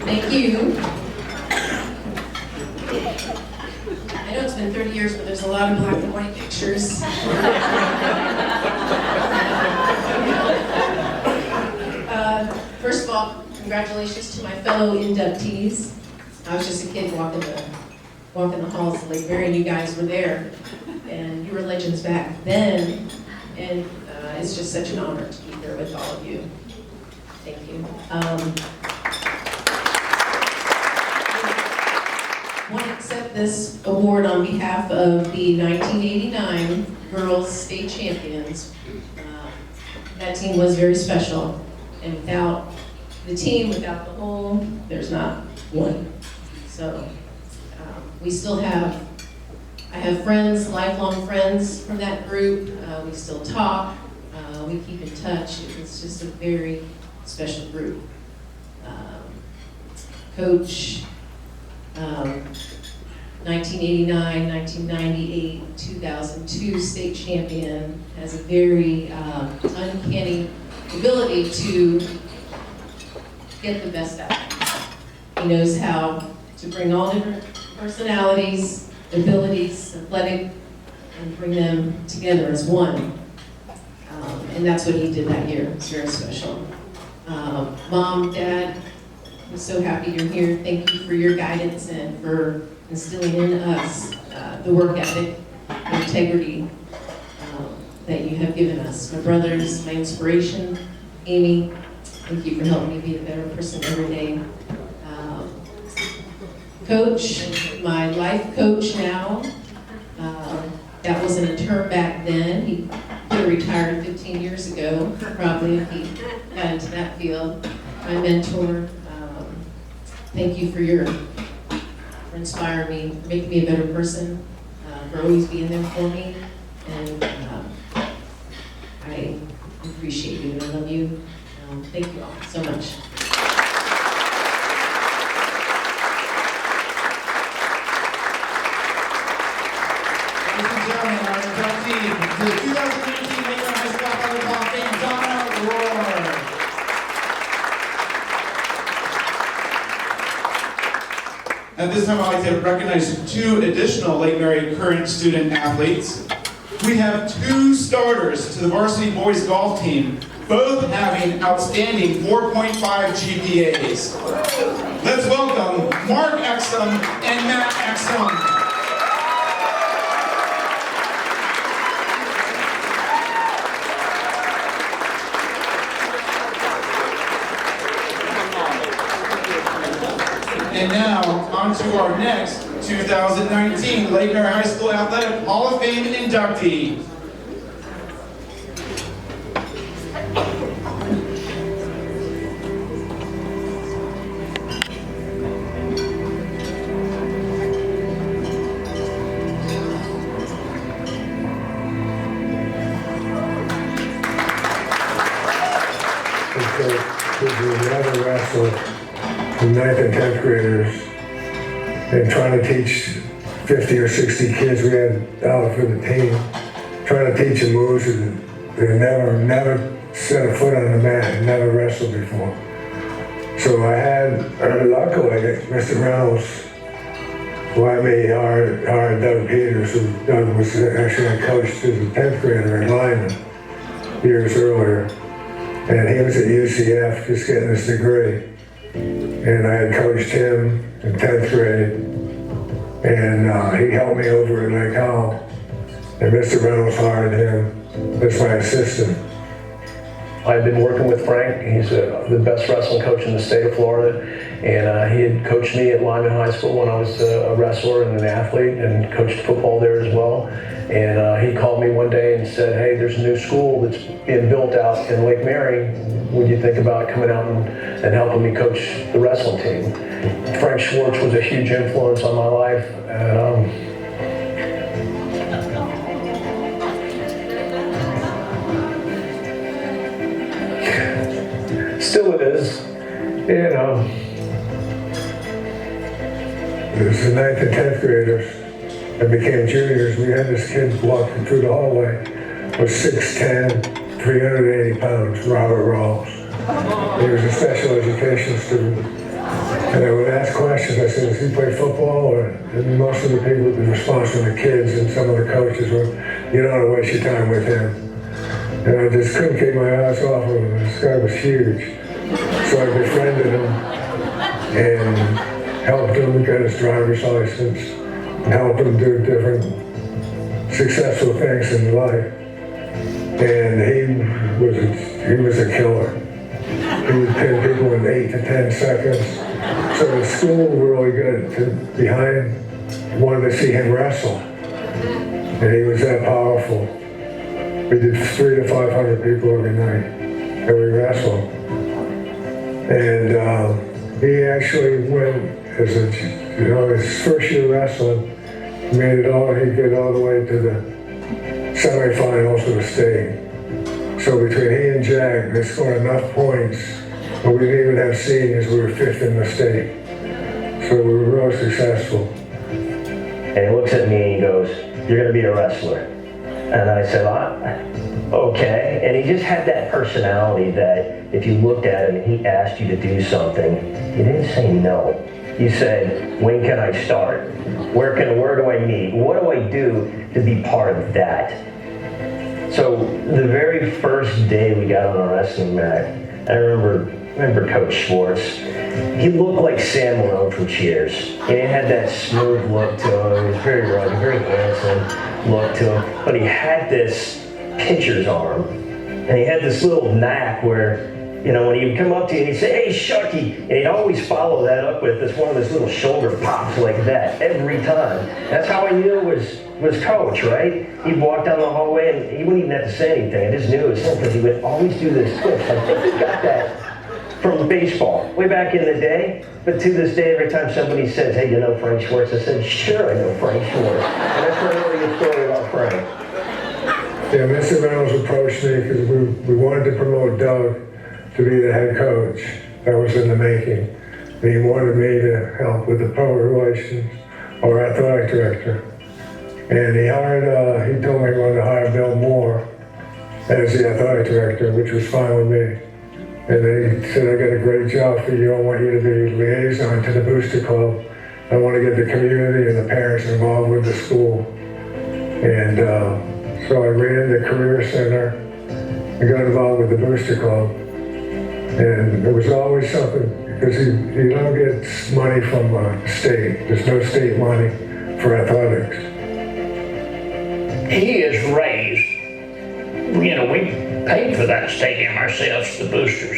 Thank you. I know it's been 30 years, but there's a lot of black and white pictures. First of all, congratulations to my fellow inductees. I was just a kid walking the halls of Lake Mary, and you guys were there, and you were legends back then, and it's just such an honor to be here with all of you. Thank you. I want to accept this award on behalf of the 1989 Girls State Champions. That team was very special, and without the team, without the whole, there's not one. So we still have, I have friends, lifelong friends from that group. We still talk, we keep in touch. It's just a very special group. Coach, 1989, 1998, 2002 state champion, has a very uncanny ability to get the best out of you. He knows how to bring all different personalities, abilities, athletic, and bring them together as one. And that's what he did that year. It's very special. Mom, Dad, I'm so happy you're here. Thank you for your guidance and for instilling in us the work ethic and integrity that you have given us. My brothers, my inspiration, Amy, thank you for helping me be a better person every day. Coach, my life coach now, that wasn't a term back then. He could have retired 15 years ago, probably, if he got into that field. My mentor, thank you for inspiring me, for making me a better person, for always being there for me. And I appreciate you and I love you. Thank you all so much. Ladies and gentlemen, our inductee to the 2019 Lakeland High School Athletic Hall of Fame, Donna Rohr. At this time, I'd like to recognize two additional Lake Mary current student athletes. We have two starters to the varsity boys golf team, both having outstanding 4.5 GPAs. Let's welcome Mark Exum and Matt Exum. And now, on to our next 2019 Lake Mary High School Athletic Hall of Fame inductee. Another wrestler, the 9th and 10th graders, and trying to teach 50 or 60 kids we had out for the team, trying to teach them moves that they never set a foot on the mat and never wrestled before. So I had, luckily, Mr. Reynolds, who I made hired Doug Peters, who Doug was actually a coach as a 10th grader at Lyman years earlier. And he was at UCF just getting his degree. And I had coached him in 10th grade. And he helped me over at Lake Hall. And Mr. Reynolds hired him as my assistant. I've been working with Frank. He's the best wrestling coach in the state of Florida. And he had coached me at Lyman High School when I was a wrestler and an athlete, and coached football there as well. And he called me one day and said, hey, there's a new school that's being built out in Lake Mary. Would you think about coming out and helping me coach the wrestling team? Frank Schwartz was a huge influence on my life. Still it is, you know. It was the 9th and 10th graders that became juniors. We had this kid walking through the hallway, was 6'10", 380 pounds, Robert Rawls. He was a special education student. And I would ask questions. I said, does he play football? And most of the people, the response from the kids and some of the coaches were, you don't want to waste your time with him. And I just couldn't keep my eyes off of him. This guy was huge. So I befriended him and helped him get his driver's license and helped him do different successful things in life. And he was a killer. He would pin people in 8 to 10 seconds. So the school really good behind wanted to see him wrestle. And he was that powerful. We did 300 to 500 people every night that we wrestled. And he actually went as his first year wrestling, made it all, he'd get all the way to the semifinals of the state. So between he and Jack, they scored enough points, but we didn't even have seniors, we were 5th in the state. So we were really successful. And he looks at me and he goes, you're gonna be a wrestler. And I said, okay. And he just had that personality that if you looked at him and he asked you to do something, you didn't say no. You said, when can I start? Where do I meet? What do I do to be part of that? So the very first day we got on a wrestling mat, I remember Coach Schwartz, He looked like Sam Malone from Cheers. And he had that smooth look to him. He was very rugged, very handsome look to him. But he had this pitcher's arm. And he had this little knack where, you know, when he would come up to you and he'd say, "Hey, Shucky," and he'd always follow that up with this one of his little shoulder pops like that every time. That's how I knew it was Coach, right? He'd walk down the hallway and he wouldn't even have to say anything. I just knew it was him because he would always do this twist. I think he got that from baseball way back in the day. But to this day, every time somebody says, "Hey, you know Frank Schwartz?" I said, "Sure, I know Frank Schwartz." And that's a really good story about Frank. Yeah, Mr. Reynolds approached me because we wanted to promote Doug to be the head coach. That was in the making. And he wanted me to help with the public relations or athletic director. And he told me he wanted to hire Bill Moore as the athletic director, which was fine with me. And they said, "I got a great job for you. I want you to be liaison to the Booster Club. I want to get the community and the parents involved with the school." And so I ran the career center and got involved with the Booster Club. And it was always something, because you don't get money from the state. There's no state money for athletics. He is raised, you know, we paid for that stadium ourselves, the Boosters.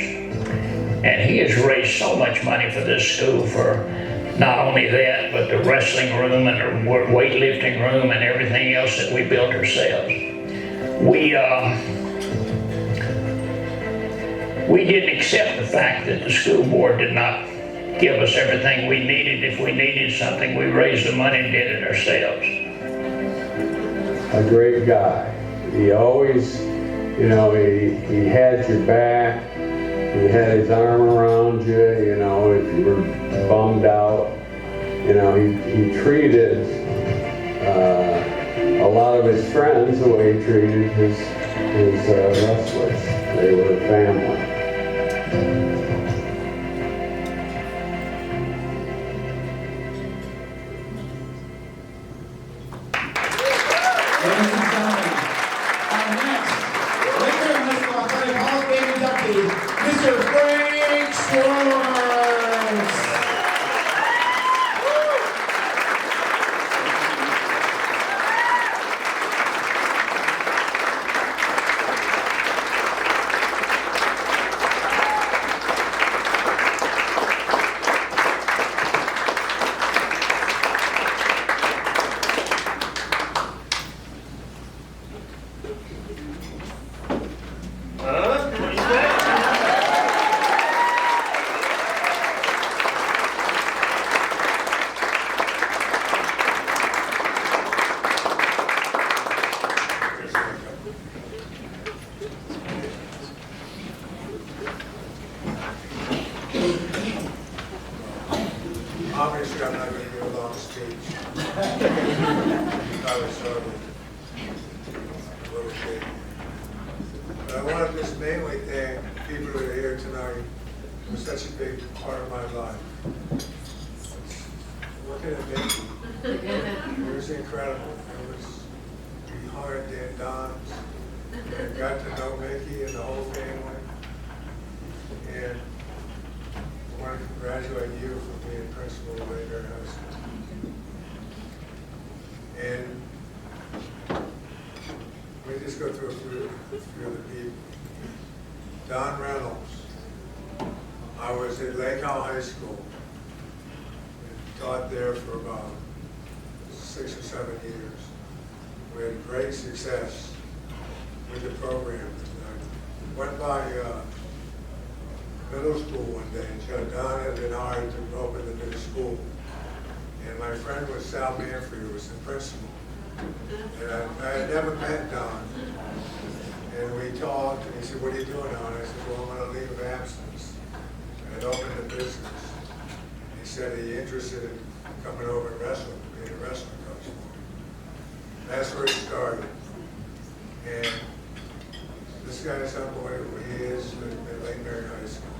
And he has raised so much money for this school for not only that, but the wrestling room and the weightlifting room and everything else that we built ourselves. We didn't accept the fact that the school board did not give us everything we needed. If we needed something, we raised the money and did it ourselves. A great guy. He always, you know, he had your back. He had his arm around you, you know, if you were bummed out. You know, he treated a lot of his friends the way he treated his wrestlers. They were a family. Ladies and gentlemen, our next Lake Mary High School Athletic Hall of Fame inductee, Mr. Frank Schwartz. Obviously, I'm not going to give a long speech. Probably started a little bit. But I want to just mainly thank people who are here tonight for such a big part of my life. Working at Mickey, it was incredible. It was hard, Don. I got to know Mickey and the whole family. And I want to congratulate you for being principal of Lake Mary High School. And let me just go through a few of the people. Don Reynolds. I was at Lake Hall High School and taught there for about 6 or 7 years. We had great success with the program. I went by middle school one day, and Don had been hired to open the new school. And my friend was Sal Manfrey, who was the principal. And I had never met Don. And we talked, and he said, "What are you doing now?" And I said, "Well, I'm on a leave of absence." I had opened a business. He said, "Are you interested in coming over and wrestling, being a wrestling coach for me?" That's where it started. And this guy's unbelievable. He is at Lake Mary High School.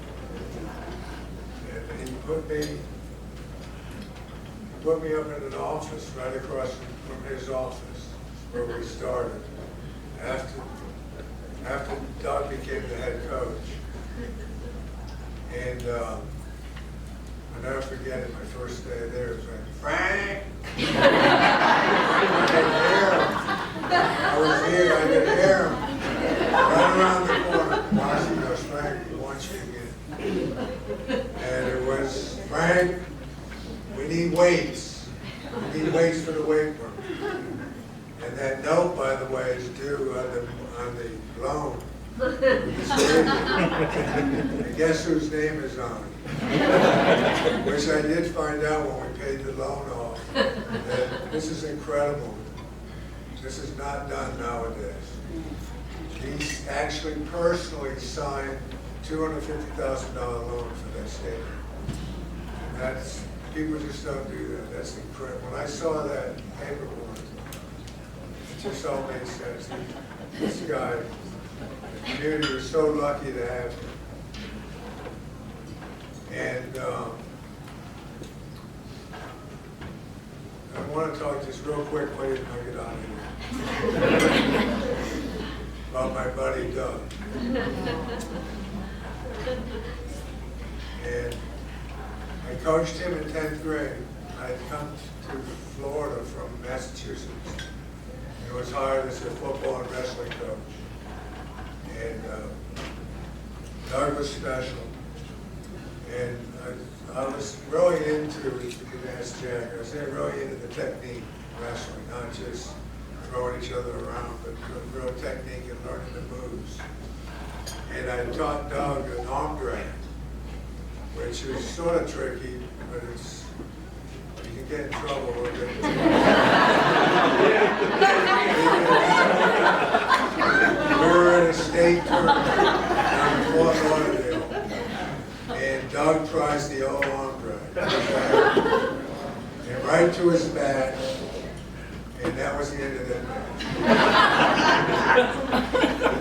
And he put me up in an office right across from his office where we started. After Doug became the head coach. And I'll never forget it, my first day there, it was like, Frank! I was here, I could hear him. Right around the corner, Washington goes, Frank, we want you again. And it was, Frank, we need weights. We need weights for the weight room. And that note, by the way, is due on the loan. And guess whose name is on it? Which I did find out when we paid the loan off. That this is incredible. This is not done nowadays. He actually personally signed $250,000 loan for that stadium. And that's, people just don't do that. That's incredible. When I saw that paperwork, it just all made sense. This guy, the community was so lucky to have him. And I want to talk just real quickly, and I'll get out of here, about my buddy Doug. And I coached him in 10th grade. I had come to Florida from Massachusetts. I was hired as a football and wrestling coach. And Doug was special. And I was really into, if you can ask Jack, I was really into the technique wrestling, not just throwing each other around, but real technique and learning the moves. And I taught Doug an arm drag, which is sort of tricky, but it's, you can get in trouble with it. We were at a state tournament in Fort Lauderdale, and Doug tries the old arm drag, and right to his back, and that was the end of that match.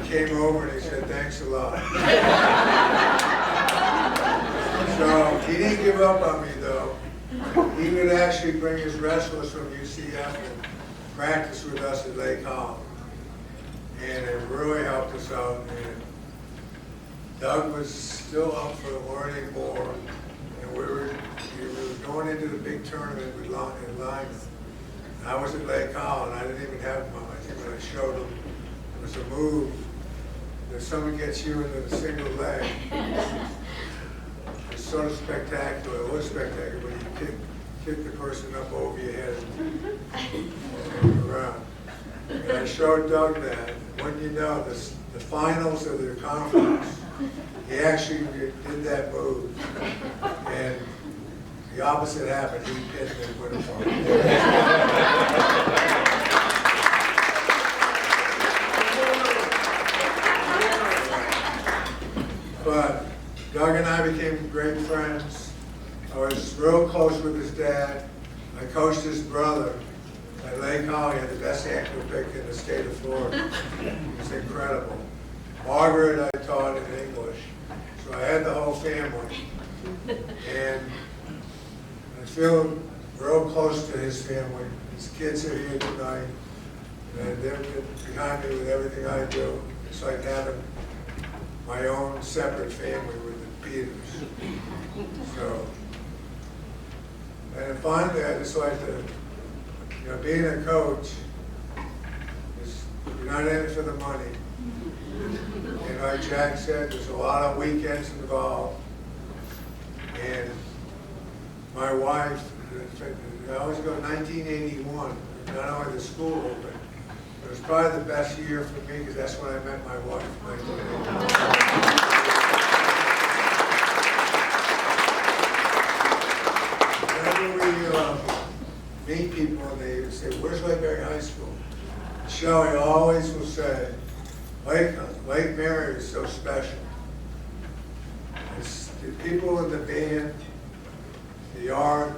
He came over and he said, "Thanks a lot." So he didn't give up on me though. He would actually bring his wrestlers from UCF and practice with us at Lake Hall. And it really helped us out. And Doug was still up for learning more. And we were going into the big tournament with Lyman. I was at Lake Hall and I didn't even have him on. I think when I showed him, it was a move that someone gets you into the single leg. It's sort of spectacular. It was spectacular, but you kick the person up over your head and around. And I showed Doug that. When you know, the finals of the conference, he actually did that move. And the opposite happened. He pinned and went apart. But Doug and I became great friends. I was real close with his dad. I coached his brother at Lake Hall. He had the best ankle pick in the state of Florida. It was incredible. Margaret I taught in English. So I had the whole family. And I feel real close to his family. His kids are here tonight. And they're behind me with everything I do. It's like having my own separate family with the Peters. So, and finally, I just like to, being a coach, is you're not in it for the money. And like Jack said, there's a lot of weekends involved. And my wife, I always go 1981, not only the school opened, it was probably the best year for me because that's when I met my wife, 1981. Whenever we meet people and they say, "Where's Lake Mary High School?" Shelley always will say, Lake Mary is so special. It's the people in the band, the art,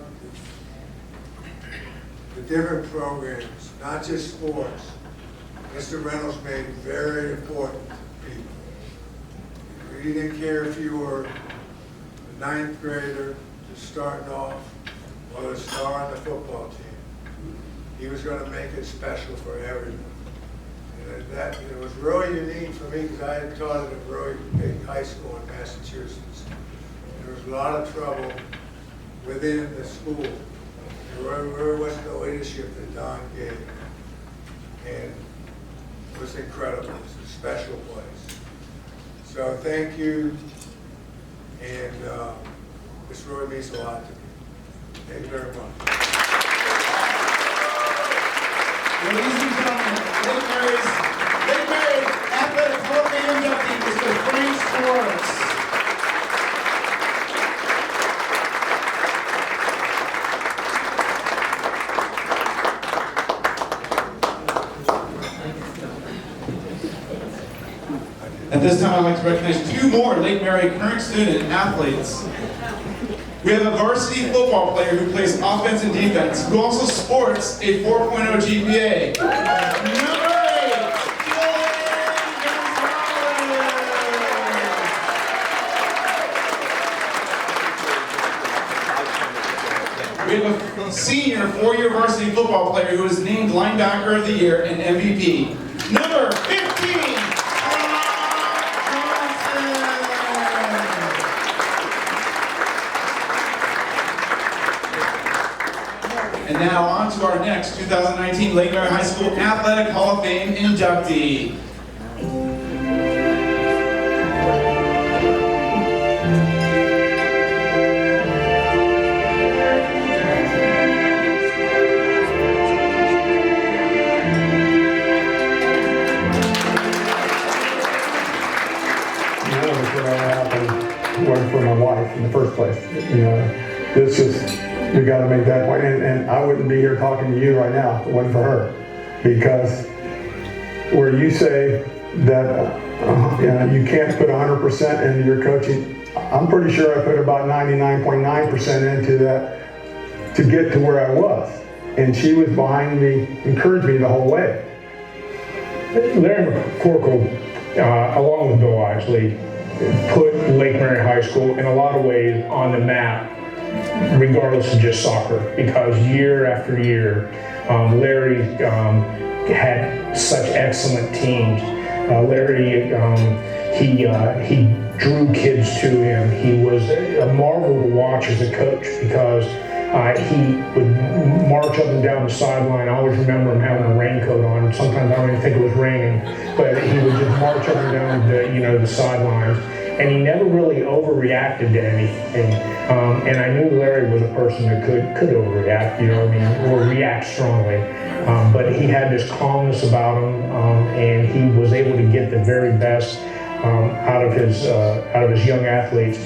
the different programs, not just sports. Mr. Reynolds made very important people. He didn't care if you were a 9th grader just starting off or the star on the football team. He was going to make it special for everyone. And that it was really unique for me because I had taught at a really big high school in Massachusetts. There was a lot of trouble within the school. There was the leadership that Don gave. And it was incredible. It was a special place. So thank you. And this really means a lot to me. Thank you very much. Ladies and gentlemen, Lake Mary Athletic Hall of Fame inductee, Mr. Frank Suarez. At this time, I'd like to recognize two more Lake Mary current student athletes. We have a varsity football player who plays offense and defense, who also sports a 4.0 GPA. Number 8, we have a senior 4-year varsity football player who is named linebacker of the year and MVP. Number 15, And now on to our next 2019 Lake Mary High School Athletic Hall of Fame inductee. None of this would ever happen were for my wife in the first place. You know, this is. We got to make that point, and I wouldn't be here talking to you right now if it wasn't for her, because where you say that you know, you can't put 100% into your coaching, I'm pretty sure I put about 99.9% into that to get to where I was, and she was behind me, encouraged me the whole way. Larry McCorkle, along with Bill Isley, put Lake Mary High School in a lot of ways on the map, regardless of just soccer, because year after year, Larry had such excellent teams. Larry, he drew kids to him. He was a marvel to watch as a coach because he would march up and down the sideline. I always remember him having a raincoat on. Sometimes I don't even think it was raining, but he would just march up and down the sidelines. And he never really overreacted to anything. And I knew Larry was a person that could overreact, you know what I mean, or react strongly. But he had this calmness about him, and he was able to get the very best out of his young athletes.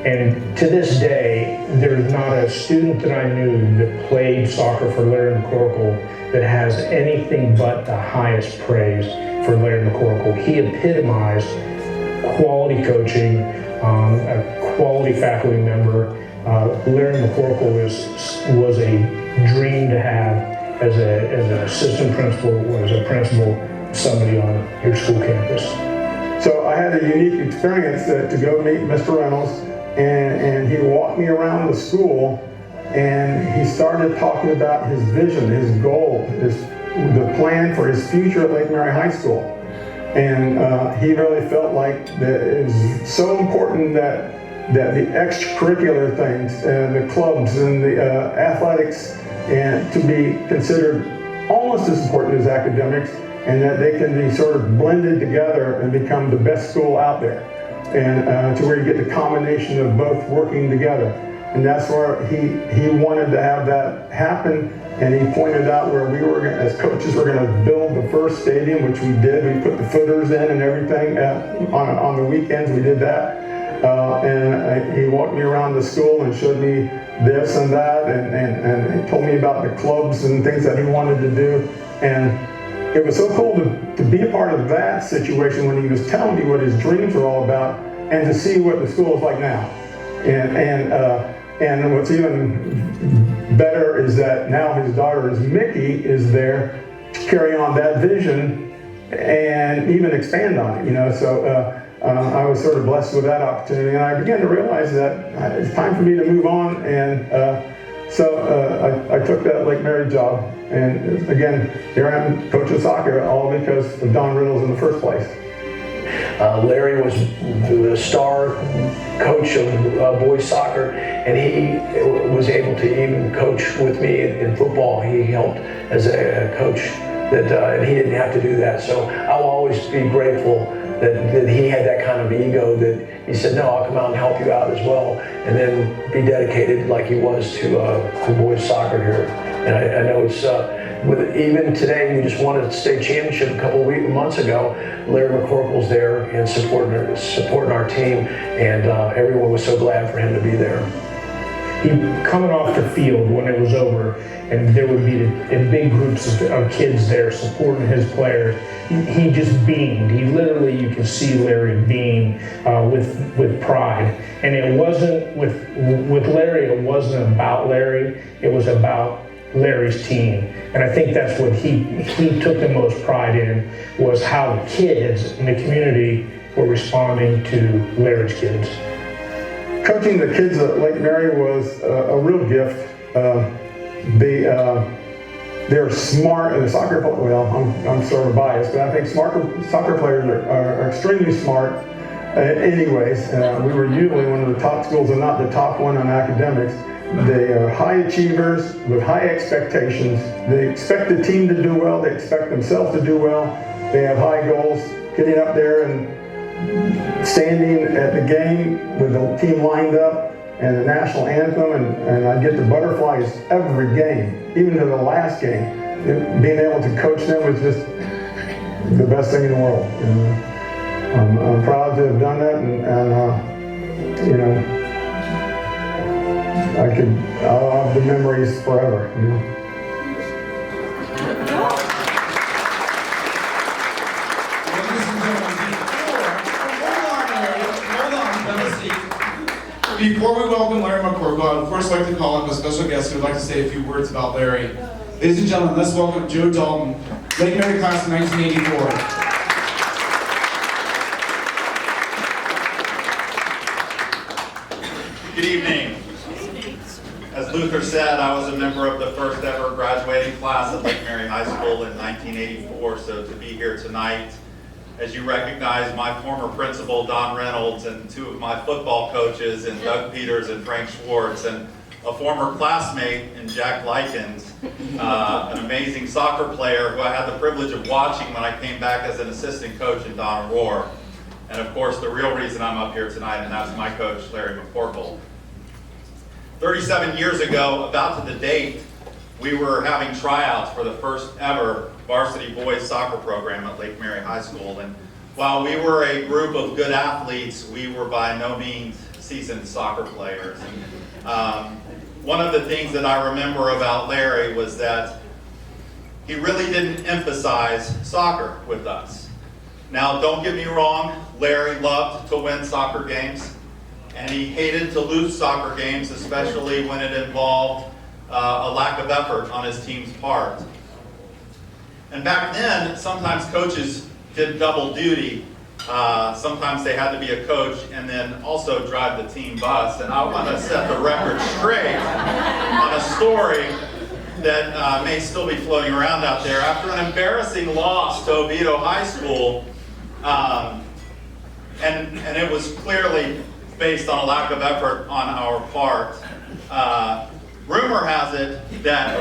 And to this day, there's not a student that I knew that played soccer for Larry McCorkle that has anything but the highest praise for Larry McCorkle. He epitomized quality coaching, a quality faculty member. Larry McCorkle was a dream to have as an assistant principal or as a principal, somebody on your school campus. So I had a unique experience to go meet Mr. Reynolds, and he walked me around the school, and he started talking about his vision, his goal, the plan for his future at Lake Mary High School. And he really felt like that it was so important that the extracurricular things, the clubs and the athletics, and to be considered almost as important as academics, and that they can be sort of blended together and become the best school out there, and to where you get the combination of both working together. And that's where he wanted to have that happen. And he pointed out where we were, as coaches, we're going to build the first stadium, which we did. We put the footers in and everything. On the weekends, we did that. And he walked me around the school and showed me this and that, and he told me about the clubs and things that he wanted to do. And it was so cool to be a part of that situation when he was telling me what his dreams were all about, and to see what the school is like now. And what's even better is that now his daughter, Mickey, is there to carry on that vision and even expand on it, you know. So I was sort of blessed with that opportunity, and I began to realize that it's time for me to move on. And so I took that Lake Mary job, and again, here I am coaching soccer, all because of Don Reynolds in the first place. Larry was the star coach of boys soccer, and he was able to even coach with me in football. He helped as a coach and he didn't have to do that. So I'll always be grateful that he had that kind of ego that he said, no, I'll come out and help you out as well, and then be dedicated like he was to boys soccer here. And I know it's, even today, we just won a state championship a couple of months ago. Larry McCorkle's there and supporting our team, and everyone was so glad for him to be there. He coming off the field when it was over, and there would be in big groups of kids there supporting his players. He just beamed. He literally, you could see Larry beam with pride. And it wasn't with Larry. It wasn't about Larry. It was about Larry's team. And I think that's what he took the most pride in, was how the kids in the community were responding to Larry's kids. Coaching the kids at Lake Mary was a real gift. They're smart, and the soccer, well, I'm sort of biased, but I think soccer players are extremely smart anyways. We were usually one of the top schools and not the top one on academics. They are high achievers with high expectations. They expect the team to do well. They expect themselves to do well. They have high goals. Getting up there and standing at the game with the team lined up and the national anthem, and I get the butterflies every game, even to the last game. Being able to coach them was just the best thing in the world. And I'm proud to have done that, and you know, I'll have the memories forever. You know? Before we welcome Larry McCorkle, I would first like to call up a special guest who would like to say a few words about Larry. Ladies and gentlemen, let's welcome Joe Dalton, Lake Mary class of 1984. Good evening. As Luther said, I was a member of the first ever graduating class at Lake Mary High School in 1984, so to be here tonight, as you recognize my former principal, Don Reynolds, and two of my football coaches, and Doug Peters and Frank Schwartz, and a former classmate in Jack Likens, an amazing soccer player who I had the privilege of watching when I came back as an assistant coach in Don Aurora. And of course, the real reason I'm up here tonight, and that's my coach, Larry McCorkle. 37 years ago, about to the date, we were having tryouts for the first ever varsity boys soccer program at Lake Mary High School. And while we were a group of good athletes, we were by no means seasoned soccer players. And, one of the things that I remember about Larry was that he really didn't emphasize soccer with us. Now, don't get me wrong, Larry loved to win soccer games, and he hated to lose soccer games, especially when it involved a lack of effort on his team's part. And back then, sometimes coaches did double duty. Sometimes they had to be a coach and then also drive the team bus. And I want to set the record straight on a story that may still be floating around out there. After an embarrassing loss to Oviedo High School, and it was clearly based on a lack of effort on our part, rumor has it that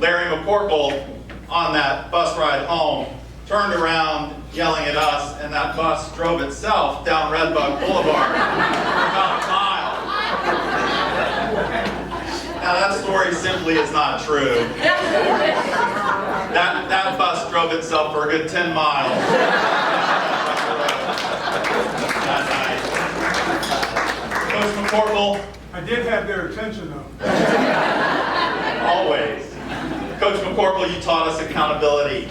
Larry McCorkle on that bus ride home turned around yelling at us, and that bus drove itself down Redbug Boulevard for about a mile. Now that story simply is not true. That bus drove itself for a good 10 miles. Coach McCorkle. I did have their attention though. Always. Coach McCorkle, you taught us accountability.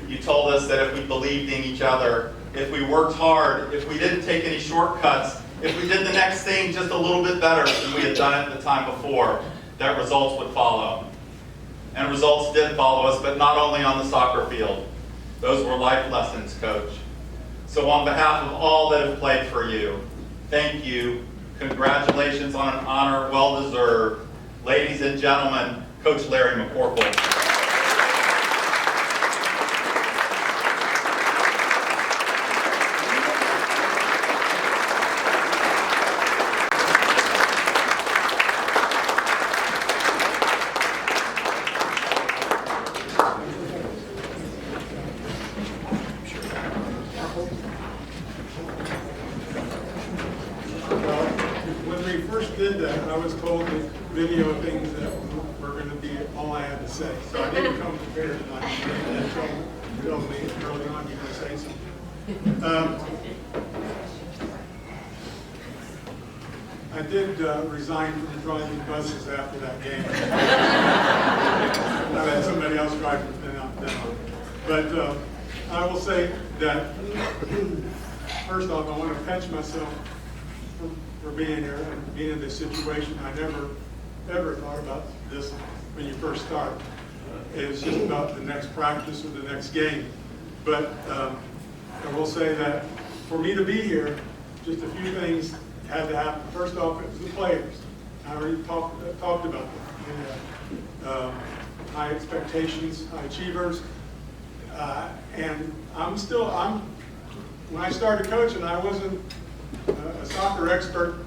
You told us that if we believed in each other, if we worked hard, if we didn't take any shortcuts, if we did the next thing just a little bit better than we had done it the time before, that results would follow. And results did follow us, but not only on the soccer field. Those were life lessons, Coach. So on behalf of all that have played for you, thank you. Congratulations on an honor well deserved. Ladies and gentlemen, Coach Larry McCorkle. told the video things that were going to be all I had to say. So I didn't come prepared tonight. You told me early on you're going to say something. I did resign from driving buses after that game. I had somebody else drive from then on. But I will say that, first off, I want to pinch myself for being here and being in this situation. I never, ever thought about this when you first start. It was just about the next practice or the next game. But I will say that for me to be here, just a few things had to happen. First off, it was the players. I already talked about them. High expectations, high achievers. And when I started coaching, I wasn't a soccer expert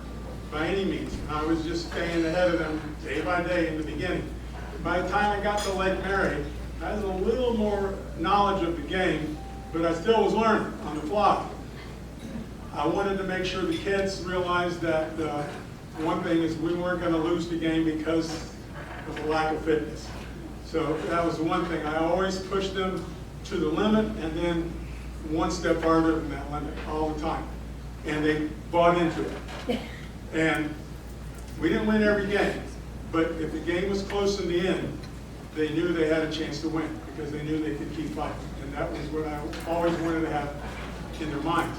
by any means. I was just staying ahead of them day by day in the beginning. By the time I got to Lake Mary, I had a little more knowledge of the game, but I still was learning on the fly. I wanted to make sure the kids realized that one thing is we weren't going to lose the game because of the lack of fitness. So that was one thing. I always pushed them to the limit and then one step farther than that limit all the time. And they bought into it. And we didn't win every game, but if the game was close in the end, they knew they had a chance to win because they knew they could keep fighting. And that was what I always wanted to have in their minds.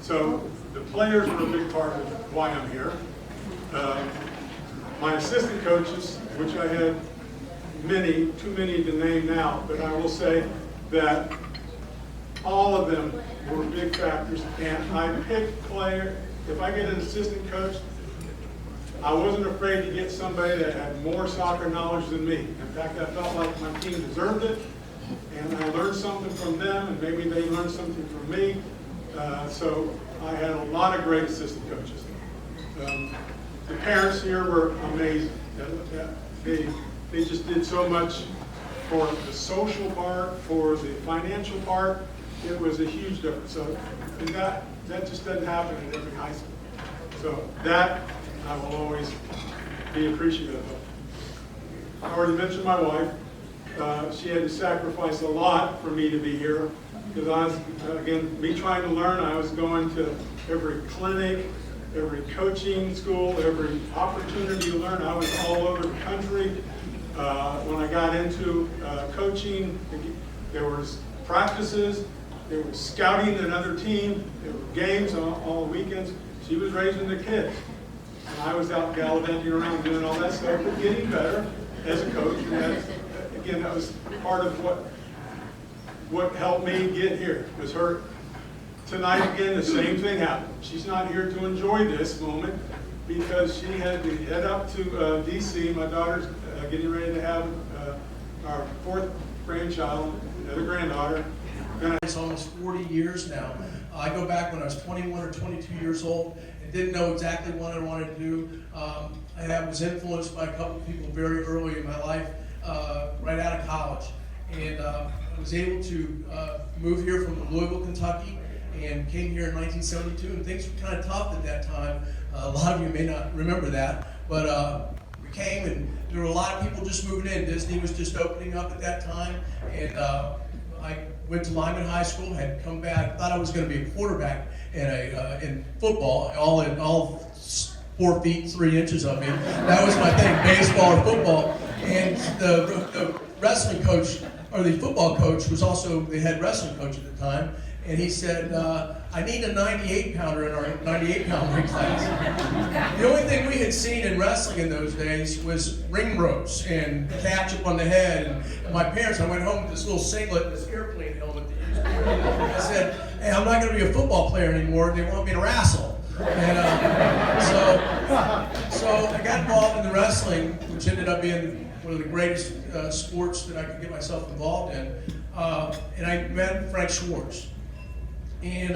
So the players were a big part of why I'm here. My assistant coaches, which I had too many to name now, but I will say that all of them were big factors. And I picked players. If I get an assistant coach, I wasn't afraid to get somebody that had more soccer knowledge than me. In fact, I felt like my team deserved it, and I learned something from them, and maybe they learned something from me. So I had a lot of great assistant coaches. The parents here were amazing. They just did so much for the social part, for the financial part. It was a huge difference. So and that just doesn't happen at every high school. So that I will always be appreciative of. I already mentioned my wife. She had to sacrifice a lot for me to be here because I was, again, me trying to learn, I was going to every clinic, every coaching school, every opportunity to learn. I was all over the country. When I got into coaching, there was practices, there was scouting another team, there were games on all weekends. She was raising the kids. And I was out gallivanting around doing all that stuff, but getting better as a coach. And again, that was part of what helped me get here, was her. Tonight, again, the same thing happened. She's not here to enjoy this moment because she had to head up to D.C. My daughter's getting ready to have our fourth grandchild, another granddaughter. It's almost 40 years now. I go back when I was 21 or 22 years old and didn't know exactly what I wanted to do. I was influenced by a couple of people very early in my life, right out of college. And I was able to move here from Louisville, Kentucky, and came here in 1972, and things were kind of tough at that time. A lot of you may not remember that, but we came and there were a lot of people just moving in. Disney was just opening up at that time, and I went to Lyman High School, had come back, thought I was going to be a quarterback in football, all 4 feet 3 inches of me. That was my thing, baseball or football. And the wrestling coach, or the football coach, was also the head wrestling coach at the time. And he said, I need a 98-pounder in our 98-pound ring class. The only thing we had seen in wrestling in those days was ring ropes and catch up on the head. And my parents, I went home with this little singlet and this airplane helmet they used to wear. I said, hey, I'm not going to be a football player anymore. They want me to wrestle. And so I got involved in the wrestling, which ended up being one of the greatest sports that I could get myself involved in. And I met Frank Schwartz. And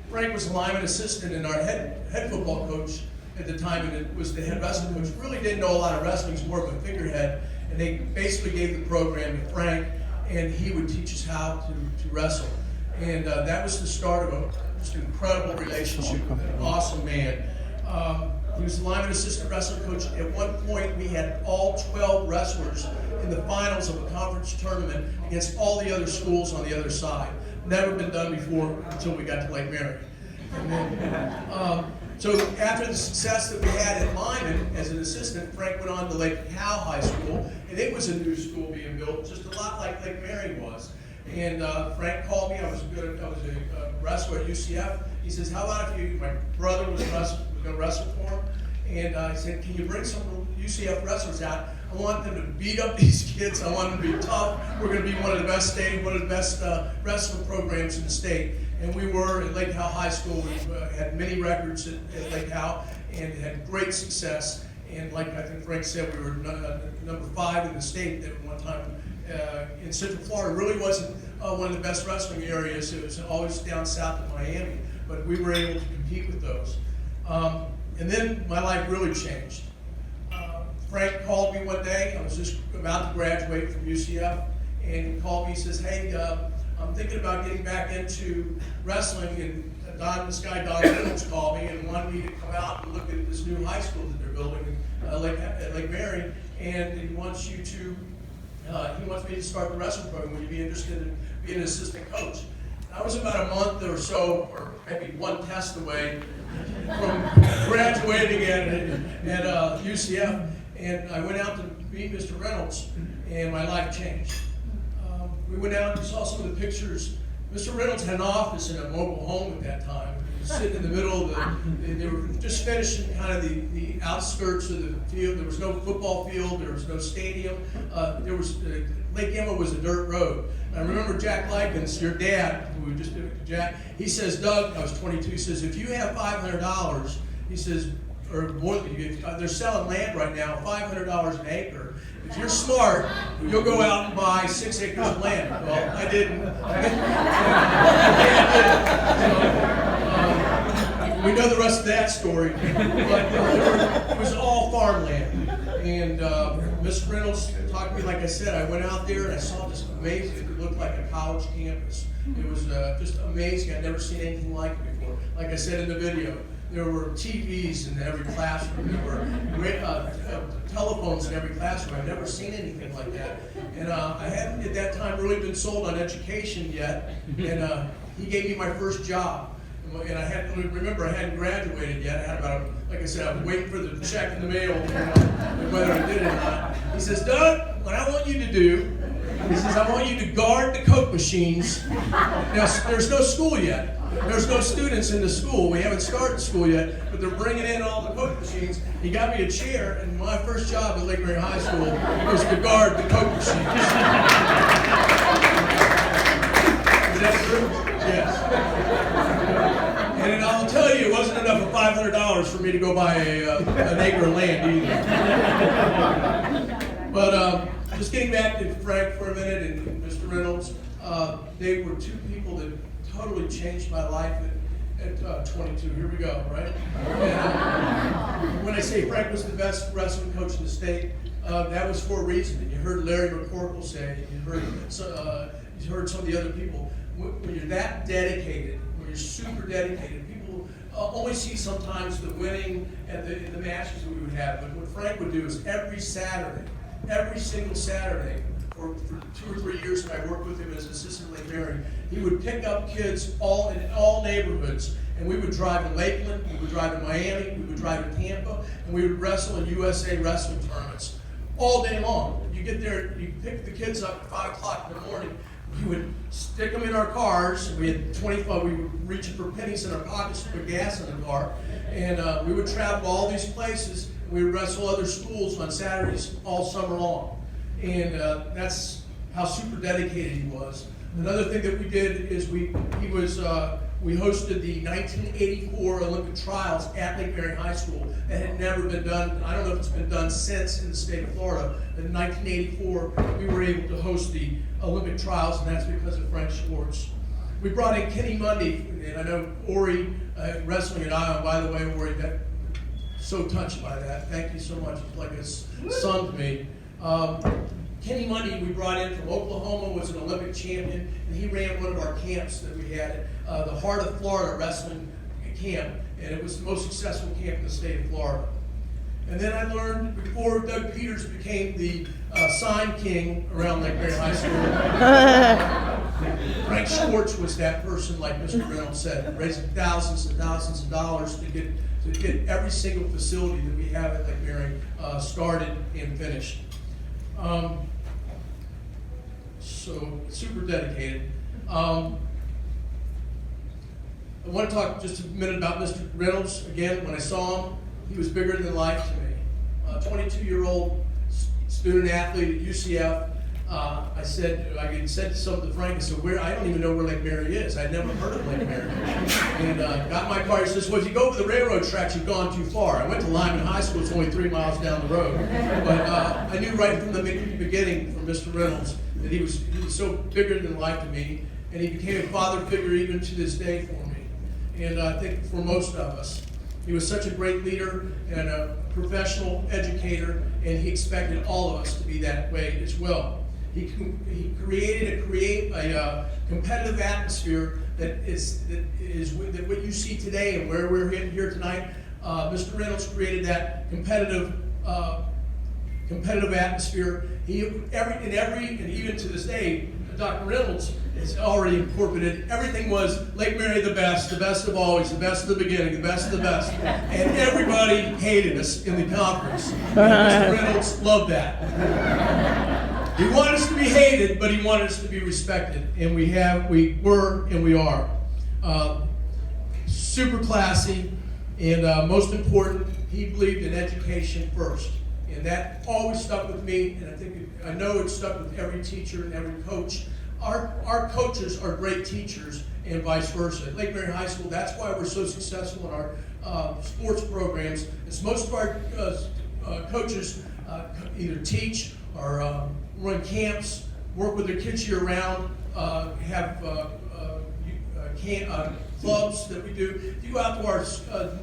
Frank was a Lyman assistant and our head football coach at the time, and it was the head wrestling coach. Really didn't know a lot of wrestling, he's more of a figurehead. And they basically gave the program to Frank, and he would teach us how to wrestle. And that was the start of just an incredible relationship with an awesome man. He was the lineman assistant wrestling coach. At one point, we had all 12 wrestlers in the finals of a conference tournament against all the other schools on the other side. Never been done before until we got to Lake Mary. And then, so after the success that we had at Lyman as an assistant, Frank went on to Lake Hal High School, and it was a new school being built, just a lot like Lake Mary was. And Frank called me. I was a wrestler at UCF. He says, "How about if you?" My brother was going to wrestle for him, and I said, "Can you bring some UCF wrestlers out? I want them to beat up these kids. I want them to be tough. We're going to be one of the best wrestling programs in the state." And we were at Lake Hal High School. We had many records at Lake Hal and had great success. And like I think Frank said, we were number 5 in the state at one time. In Central Florida, really wasn't one of the best wrestling areas. It was always down south of Miami, but we were able to compete with those. And then my life really changed. Frank called me one day. I was just about to graduate from UCF, and he called me. He says, "Hey, I'm thinking about getting back into wrestling," and this guy Don Reynolds called me and wanted me to come out and look at this new high school that they're building at Lake Mary, and he wants you to. He wants me to start the wrestling program. Would you be interested in being an assistant coach? I was about a month or so, or maybe one test away from graduating at UCF, and I went out to meet Mr. Reynolds, and my life changed. We went out and saw some of the pictures. Mr. Reynolds had an office in a mobile home at that time. He was sitting in the middle of they were just finishing kind of the outskirts of the field. There was no football field, there was no stadium. Lake Emma was a dirt road. And I remember Jack Likens, your dad, who we just did it to Jack, he says, "Doug," I was 22, he says, "if you have $500, he says, or more than you, they're selling land right now, $500 an acre. If you're smart, you'll go out and buy 6 acres of land." Well, I didn't. We know the rest of that story. But it was all farmland. And Mr. Reynolds talked to me, like I said, I went out there and I saw this amazing, it looked like a college campus. It was just amazing. I'd never seen anything like it before. Like I said in the video, there were TVs in every classroom. There were telephones in every classroom. I'd never seen anything like that. And I hadn't at that time really been sold on education yet. And he gave me my first job. And I hadn't graduated yet. I had like I said, I was waiting for the check in the mail, whether I did it or not. He says, "Doug, what I want you to do," he says, "I want you to guard the Coke machines." Now, there's no school yet. There's no students in the school. We haven't started school yet, but they're bringing in all the Coke machines. He got me a chair, and my first job at Lake Mary High School was to guard the Coke machines. Is that true? Yes. And I'll tell you, it wasn't enough of $500 for me to go buy an acre of land either. But just getting back to Frank for a minute and Mr. Reynolds, they were two people that totally changed my life at 22. Here we go, right? And when I say Frank was the best wrestling coach in the state, that was for a reason. And you heard Larry McCorkle say, you heard some of the other people. When you're that dedicated, when you're super dedicated, people only see sometimes the winning at the matches that we would have. But what Frank would do is every single Saturday, for 2 or 3 years that I worked with him as an assistant at Lake Mary, he would pick up kids in all neighborhoods, and we would drive to Lakeland, we would drive to Miami, we would drive to Tampa, and we would wrestle in USA wrestling tournaments all day long. You get there, you pick the kids up at 5 o'clock in the morning, we would stick them in our cars. We had 25, we would reach for pennies in our pockets to put gas in the car, and we would travel to all these places, and we would wrestle other schools on Saturdays all summer long. And that's how super dedicated he was. Another thing that we did is we hosted the 1984 Olympic trials at Lake Mary High School. That had never been done. I don't know if it's been done since in the state of Florida. In 1984, we were able to host the Olympic trials, and that's because of Frank Schwartz. We brought in Kenny Mundy, and I know Ori wrestling at Iowa. By the way, Ori, so touched by that. Thank you so much. It's like a son to me. Kenny Mundy, we brought in from Oklahoma, was an Olympic champion, and he ran one of our camps that we had, the Heart of Florida Wrestling camp, and it was the most successful camp in the state of Florida. And then I learned, before Doug Peters became the sign king around Lake Mary High School, Frank Schwartz was that person, like Mr. Reynolds said, raising thousands and thousands of dollars to get every single facility that we have at Lake Mary started and finished. So super dedicated. I want to talk just a minute about Mr. Reynolds. Again, when I saw him, he was bigger than life to me. 22-year-old student athlete at UCF. I said something to Frank. I said, I don't even know where Lake Mary is. I'd never heard of Lake Mary. And got in my car. He says, well, if you go over the railroad tracks, you've gone too far. I went to Lyman High School. It's only 3 miles down the road. But I knew right from the beginning from Mr. Reynolds that he was so bigger than life to me. And he became a father figure even to this day for me. And I think for most of us. He was such a great leader and a professional educator, and he expected all of us to be that way as well. He created a competitive atmosphere that what you see today and where we're here tonight. Mr. Reynolds created that competitive atmosphere. And even to this day, Dr. Reynolds has already incorporated, everything was Lake Mary the best of always, the best of the beginning, the best of the best. And everybody hated us in the conference. And Mr. Reynolds loved that. He wanted us to be hated, but he wanted us to be respected. And we were, and we are. Super classy, and most important, he believed in education first. And that always stuck with me, and I know it stuck with every teacher and every coach. Our coaches are great teachers, and vice versa. At Lake Mary High School, that's why we're so successful in our sports programs. Is most of our coaches either teach or run camps, work with their kids year-round, have clubs that we do. If you go out to our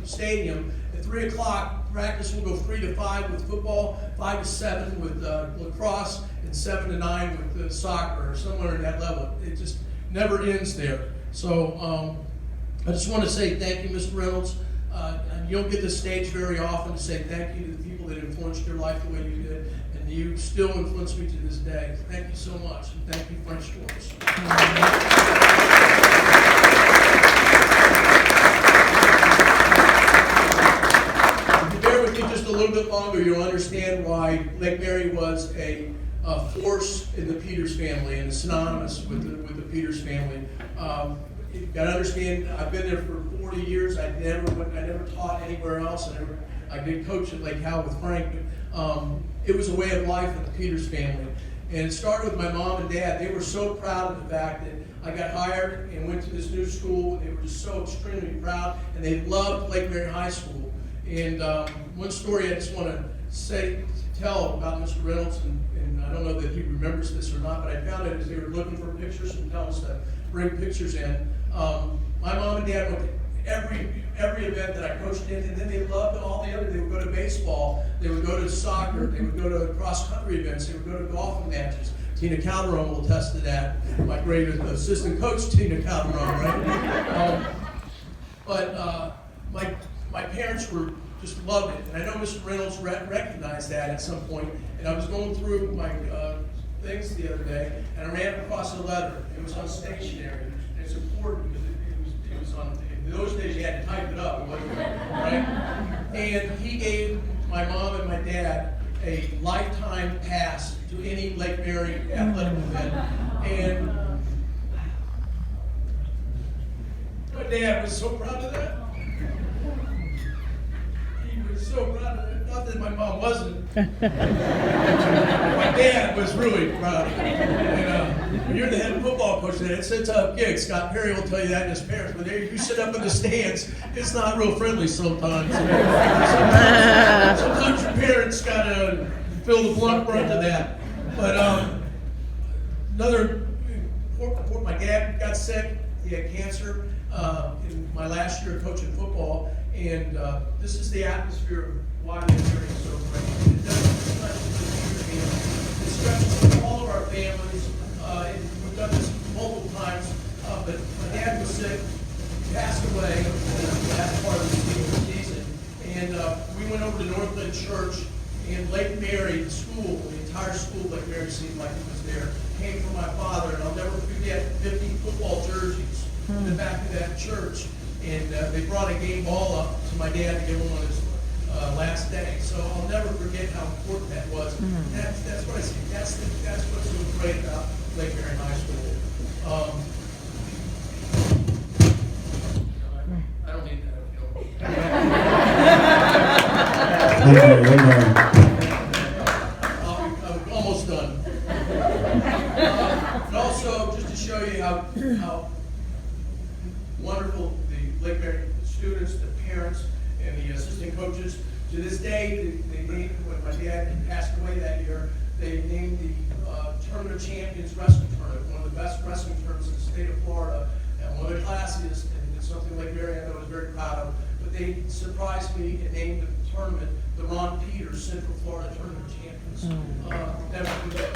stadium, at 3 o'clock, practice will go 3 to 5 with football, 5 to 7 with lacrosse, and 7 to 9 with soccer, or somewhere in that level. It just never ends there. So I just want to say thank you, Mr. Reynolds. And you don't get this stage very often to say thank you to the people that influenced your life the way you did, and you still influence me to this day. Thank you so much, and thank you, Frank Schwartz. Just a little bit longer, you'll understand why Lake Mary was a force in the Peters family and synonymous with the Peters family. You've got to understand, I've been there for 40 years. I never taught anywhere else. I did coach at Lake Howell with Frank. But, it was a way of life with the Peters family. And it started with my mom and dad. They were so proud of the fact that I got hired and went to this new school. They were just so extremely proud, and they loved Lake Mary High School. And one story I just want to tell about Mr. Reynolds, and I don't know that he remembers this or not, but I found it as they were looking for pictures and telling us to bring pictures in. My mom and dad went to every event that I coached in, and then they loved all the other. They would go to baseball, they would go to soccer, they would go to cross-country events, they would go to golf matches. Tina Calderon will attest to that. My great assistant coach, Tina Calderon, right? But my parents just loved it, and I know Mr. Reynolds recognized that at some point. And I was going through my things the other day, and I ran across a letter. It was on stationery, and it's important because it was on. In those days, you had to type it up, right? And he gave my mom and my dad a lifetime pass to any Lake Mary athletic event, and my dad was so proud of that. So proud of it. Not that my mom wasn't. My dad was really proud of it. And when you're the head football coach, it's a tough gig. Scott Perry will tell you that, and his parents. But there, you sit up in the stands, it's not real friendly sometimes. Sometimes your parents got to feel the brunt of that. But my dad got sick. He had cancer in my last year of coaching football. And this is the atmosphere of why Lake Mary is so great. It doesn't it stretches to all of our families. We've done this multiple times. But my dad was sick, he passed away. Lake Mary, the school, the entire school, Lake Mary seemed like it was there, came from my father, and I'll never forget 50 football jerseys in the back of that church. And they brought a game ball up to my dad to give him on his last day. So I'll never forget how important that was. That's what I see. That's what's so great about Lake Mary High School. I don't need that. I'm almost done. And also, just to show you how wonderful the Lake Mary students, the parents, and the assistant coaches. To this day, they named, when my dad passed away that year, they named the Tournament of Champions Wrestling Tournament, one of the best wrestling tournaments in the state of Florida, and one of the classiest, and it's something Lake Mary I was very proud of. But they surprised me and named the tournament the Ron Peters Central Florida Tournament of Champions. Never forget.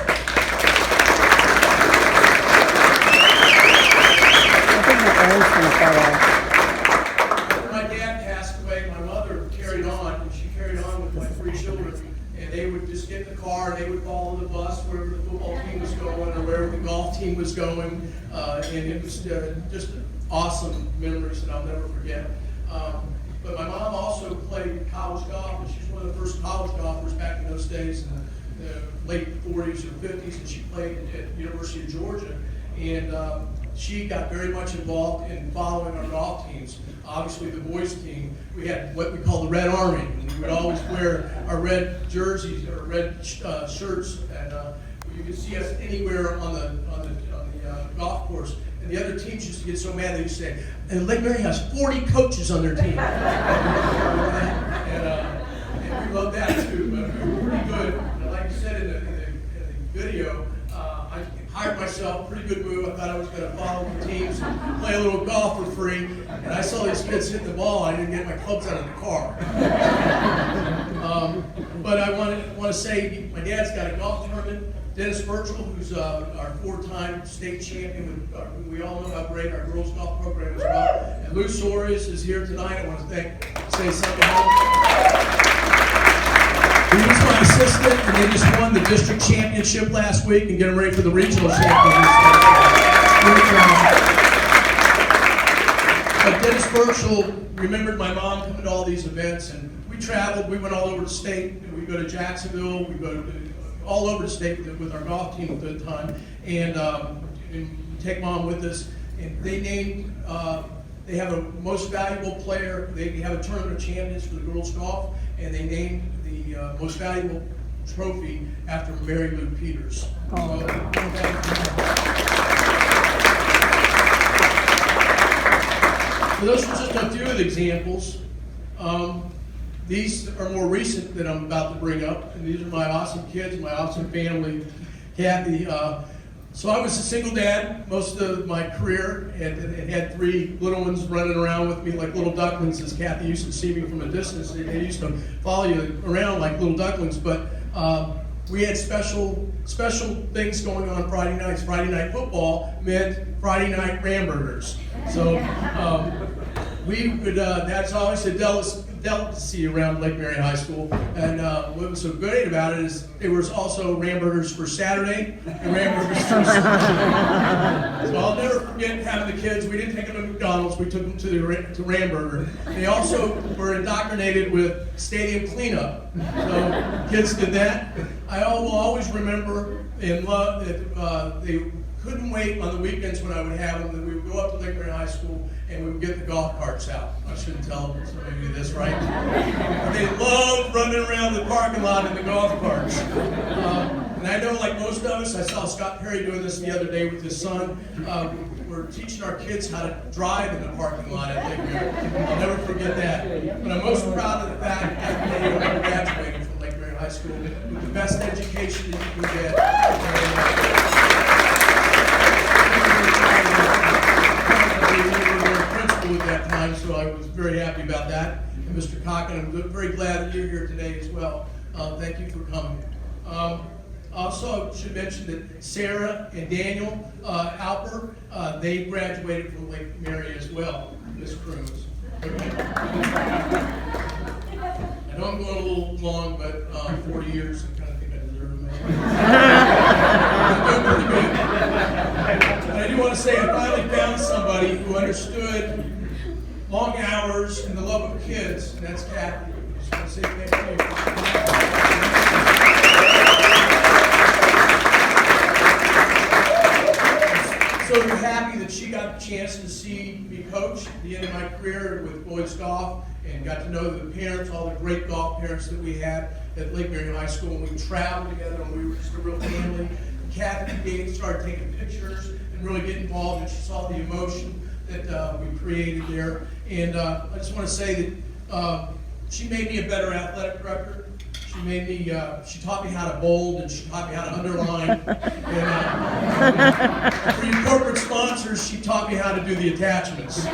After my dad passed away, my mother carried on, and she carried on with my 3 children, and they would just get in the car and they would follow the bus wherever the football team was going or wherever the golf team was going, and it was just awesome memories that I'll never forget. But my mom also played college golf, and she's one of the first college golfers back in those days in the late 40s or 50s, and she played at the University of Georgia. And she got very much involved in following our golf teams. Obviously, the boys team, we had what we call the Red Army, and we would always wear our red jerseys or red shirts, and you could see us anywhere on the golf course. And the other teams used to get so mad, they used to say, and Lake Mary has 40 coaches on their team. and we loved that too, but we were pretty good. And like you said in the video, I hired myself, pretty good move. I thought I was going to follow the teams and play a little golf for free. And I saw these kids hit the ball, I didn't get my clubs out of the car. But I want to say, my dad's got a golf tournament. Dennis Birchall, who's our 4-time state champion, we all know how great our girls golf program is about. And Lou Soares is here tonight. I want to say something to him. He was my assistant, and they just won the district championship last week and getting ready for the regional championship. But Dennis Birchall remembered my mom coming to all these events, and we traveled. We went all over the state. We go to Jacksonville. We go to all over the state with our golf team at the time, and take mom with us. And they named, they have a most valuable player. They have a tournament of champions for the girls golf, and they named the most valuable trophy after Mary Lou Peters. So those are just a few of the examples. These are more recent that I'm about to bring up, and these are my awesome kids, my awesome family. Kathy, so I was a single dad most of my career, and had 3 little ones running around with me like little ducklings, as Kathy used to see me from a distance. They used to follow you around like little ducklings, but we had special things going on Friday nights. Friday night football meant Friday night hamburgers. So we would, that's always a delicacy around Lake Mary High School. And what was so great about it is there was also hamburgers for Saturday and hamburgers for Sunday. So I'll never forget having the kids. We didn't take them to McDonald's. We took them to Ramburger. They also were indoctrinated with stadium cleanup. So kids did that. I will always remember and love that they couldn't wait on the weekends when I would have them, that we would go up to Lake Mary High School and we would get the golf carts out. I shouldn't tell some of you this, right? But they loved running around the parking lot in the golf carts. And I know, like most of us, I saw Scott Perry doing this the other day with his son. We're teaching our kids how to drive in the parking lot at Lake Mary. I'll never forget that. But I'm most proud of the fact that they are graduating from Lake Mary High School with the best education that you can get. At that time, so I was very happy about that. And Mr. Cocken, I'm very glad that you're here today as well. Thank you for coming. Also, I should mention that Sarah and Daniel Alper, they graduated from Lake Mary as well, Miss Cruz. Okay. I I know I'm going a little long, but 40 years, I kind of think I deserve it. I'm doing pretty good. And I do want to say I finally found somebody who understood long hours and the love of kids, and that's Kathy. I just want to say thank you. So happy that she got the chance to see me coach at the end of my career with boys golf, and got to know the parents, all the great golf parents that we had at Lake Mary High School, and we traveled together, and we were just a real family. And Kathy started taking pictures and really get involved, and she saw the emotion that we created there. And I just want to say that she made me a better athletic director. She made me, she taught me how to bold, and she taught me how to underline. And for you corporate sponsors, she taught me how to do the attachments.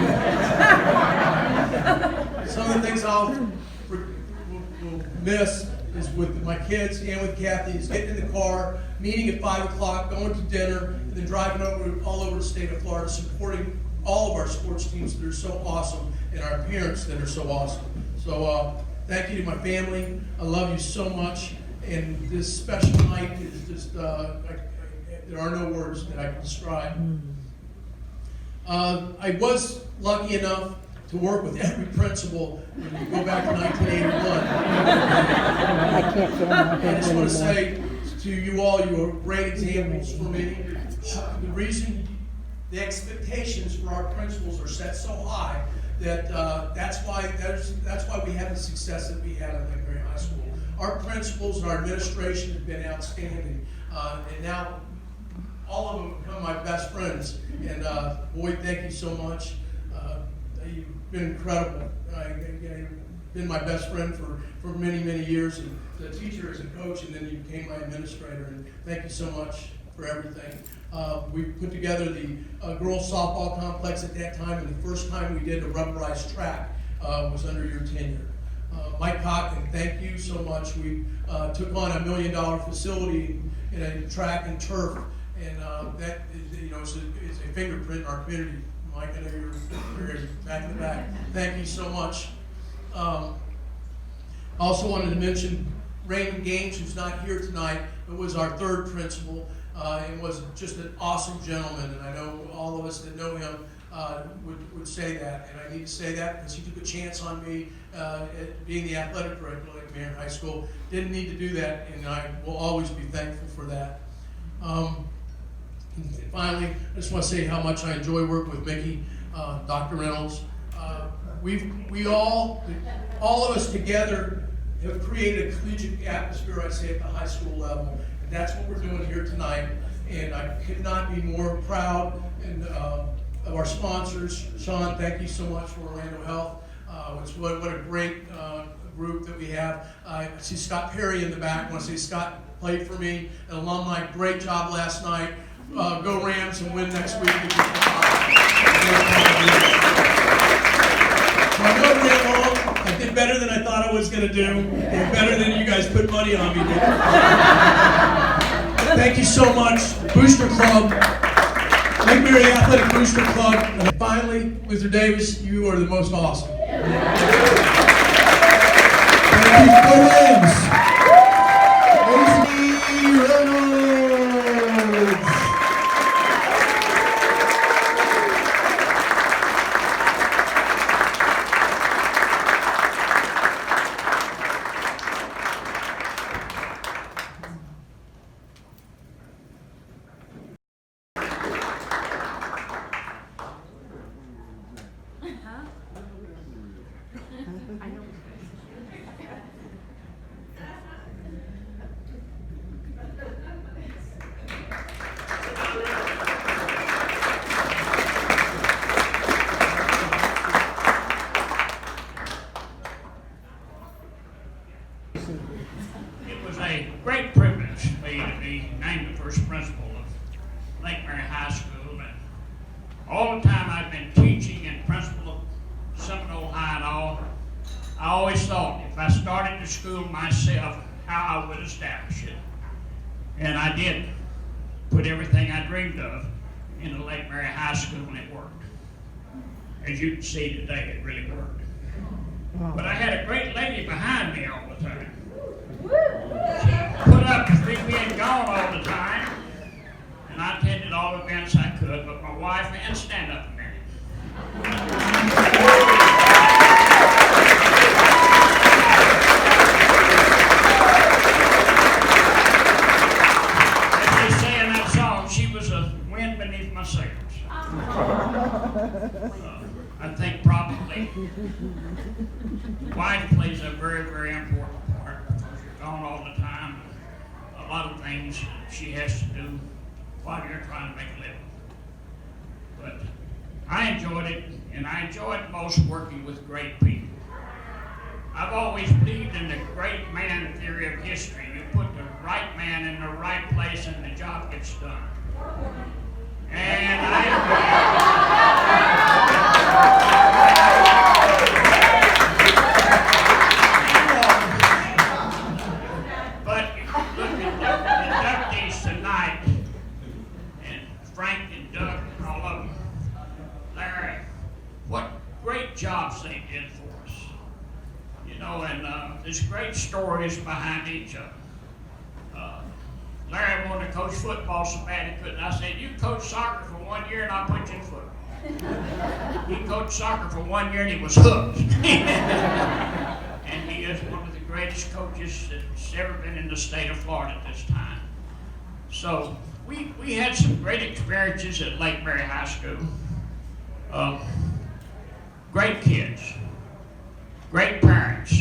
Some of the things will miss is with my kids and with Kathy is getting in the car, meeting at 5 o'clock, going to dinner, and then driving all over the state of Florida, supporting all of our sports teams that are so awesome, and our parents that are so awesome. So thank you to my family. I love you so much. And this special night is just, there are no words that I can describe. I was lucky enough to work with every principal when you go back to 1981. I just want to say to you all, you are great examples for me. The reason the expectations for our principals are set so high that that's why we have the success that we have at Lake Mary High School. Our principals and our administration have been outstanding, and now all of them become my best friends. And Boyd, thank you so much. You've been incredible. You've been my best friend for many, many years, and the teacher as a coach, and then you became my administrator. And thank you so much for everything. We put together the girls softball complex at that time, and the first time we did a rubberized track was under your tenure. Mike Cochran, thank you so much. We took on $1 million facility in a track and turf, and that is a fingerprint in our community. Mike, I know you're back in the back. Thank you so much. Also wanted to mention Raymond Gaines, who's not here tonight, but was our third principal. And was just an awesome gentleman, and I know all of us that know him would say that, and I need to say that because he took a chance on me at being the athletic director at Lake Mary High School. Didn't need to do that, and I will always be thankful for that. And finally, I just want to say how much I enjoy working with Mickey, Dr. Reynolds. We all of us together have created a collegiate atmosphere, I say, at the high school level. That's what we're doing here tonight, and I could not be more proud of our sponsors. Sean, thank you so much for Orlando Health. What a great group that we have. I see Scott Perry in the back. I want to say Scott played for me, an alumni. Great job last night. Go Rams and win next week. So I know it ran long. I did better than I thought I was going to do, and better than you guys put money on me. Thank you so much, Booster Club, Lake Mary Athletic Booster Club, and finally, Luther Davis, you are the most awesome. Thank you, Go Rams. It was a great privilege for me to be named the first principal of Lake Mary High School, and all the time I've been teaching and principal of Seminole High and all, I always thought if I started the school myself, how I would establish it. And I did put everything I dreamed of into Lake Mary High School, and it worked. As you can see today, it really worked. But I had a great lady behind me all the time. She put up with me being gone all the time, and I attended all the events I could, but my wife, man, stand up a minute. As they say in that song, she was a wind beneath my sails. I think probably wife plays a very, very important part because you're gone all the time. A lot of things she has to do while you're trying to make a living. But I enjoyed it, and I enjoyed most working with great people. I've always believed in the great man theory of history. You put the right man in the right place and the job gets done. And but look at the inductees tonight, and Frank and Doug and all of them. Larry, what great jobs they did for us. You know, and there's great stories behind each of them. Larry wanted to coach football so bad he couldn't. I said, you coach soccer for 1 year and I'll put you in football. He coached soccer for 1 year and he was hooked. And he is one of the greatest coaches that's ever been in the state of Florida at this time. So we had some great experiences at Lake Mary High School. Great kids, great parents.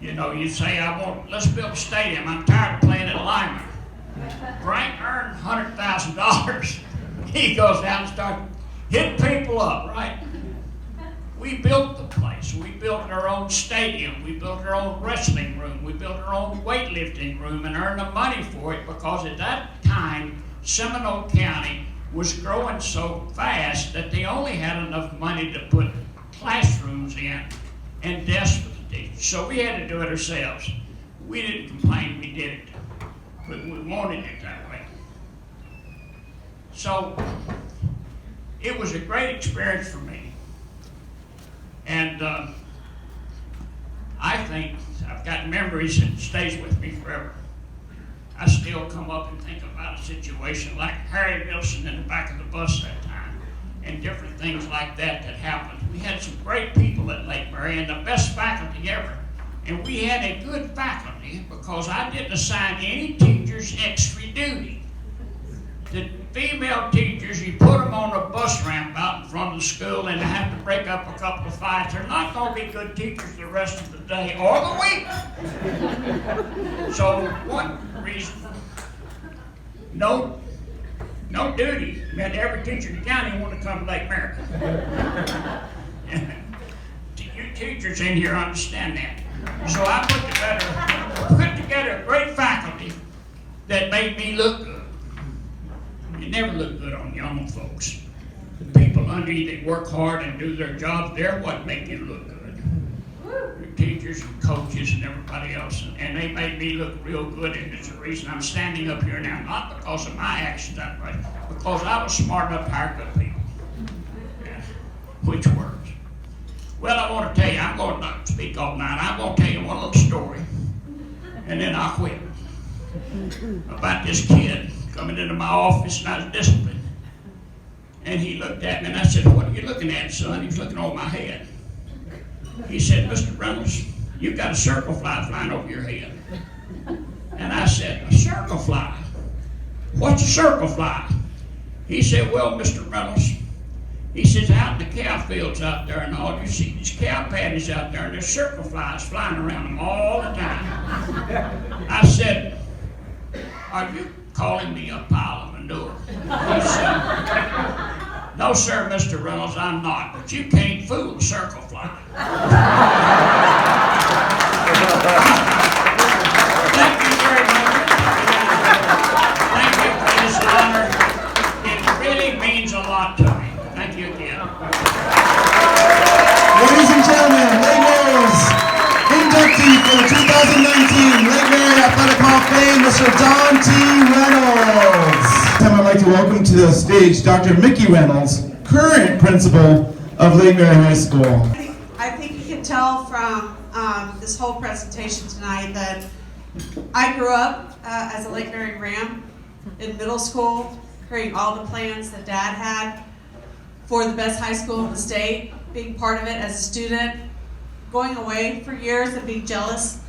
You know, you say, let's build a stadium. I'm tired of playing at Lyman. Frank earned $100,000. He goes down and starts hitting people up, right? We built the place. We built our own stadium. We built our own wrestling room. We built our own weightlifting room and earned the money for it because at that time, Seminole County was growing so fast that they only had enough money to put classrooms in and desks for the teachers. So we had to do it ourselves. We didn't complain, we did it. But we wanted it that way. So it was a great experience for me. And I think I've got memories that stays with me forever. I still come up and think about a situation like Harry Wilson in the back of the bus that time and different things like that that happened. We had some great people at Lake Mary and the best faculty ever. And we had a good faculty because I didn't assign any teachers extra duty. The female teachers, you put them on a bus ramp out in front of the school and they have to break up a couple of fights. They're not going to be good teachers the rest of the day or the week. So one reason, no duty meant every teacher in the county wanted to come to Lake Mary. You teachers in here understand that. So I put together a great faculty that made me look good. You never look good on young folks. The people under you that work hard and do their jobs, they're what make you look good. Your teachers and coaches and everybody else. And they made me look real good, and it's the reason I'm standing up here now, not because of my actions, because I was smart enough to hire good people. Yeah. Which works. Well, I want to tell you, I'm going to not speak all night. I'm going to tell you one little story, and then I'll quit. About this kid coming into my office, and I was disciplined. And he looked at me, and I said, what are you looking at, son? He was looking over my head. He said, Mr. Reynolds, you've got a circle fly flying over your head. And I said, a circle fly? What's a circle fly? He said, well, Mr. Reynolds, he says, out in the cow fields out there and all, you see these cow patties out there, and there's circle flies flying around them all the time. I said, are you calling me a pile of manure? He said, no, sir, Mr. Reynolds, I'm not, but you can't fool a circle fly. Thank you very much. Thank you for this honor. It really means a lot to me. Thank you again. Ladies and gentlemen, Lake Mary's inductee for the 2019 Lake Mary Athletic Hall of Fame, Mr. Don T. Reynolds. I'd like to welcome to the stage Dr. Mickey Reynolds, current principal of Lake Mary High School. I think you can tell from this whole presentation tonight that I grew up as a Lake Mary Ram in middle school, hearing all the plans that Dad had for the best high school in the state, being part of it as a student, going away for years and being jealous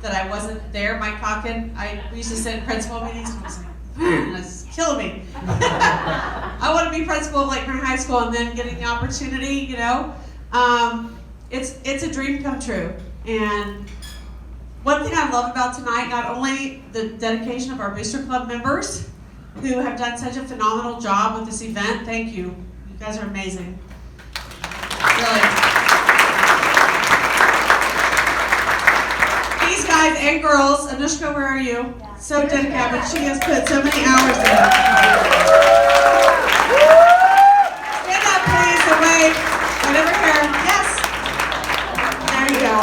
that I wasn't there. Mike Hawken, we used to sit in principal meetings and I was like, man, that's killing me. I want to be principal of Lake Mary High School, and then getting the opportunity, you know. It's a dream come true. And one thing I love about tonight, not only the dedication of our Booster Club members who have done such a phenomenal job with this event. Thank you. You guys are amazing. Really. These guys and girls, Anushka, where are you? So dedicated. She has put so many hours in. Stand up, please, and wave. Right over here. Yes. There you go.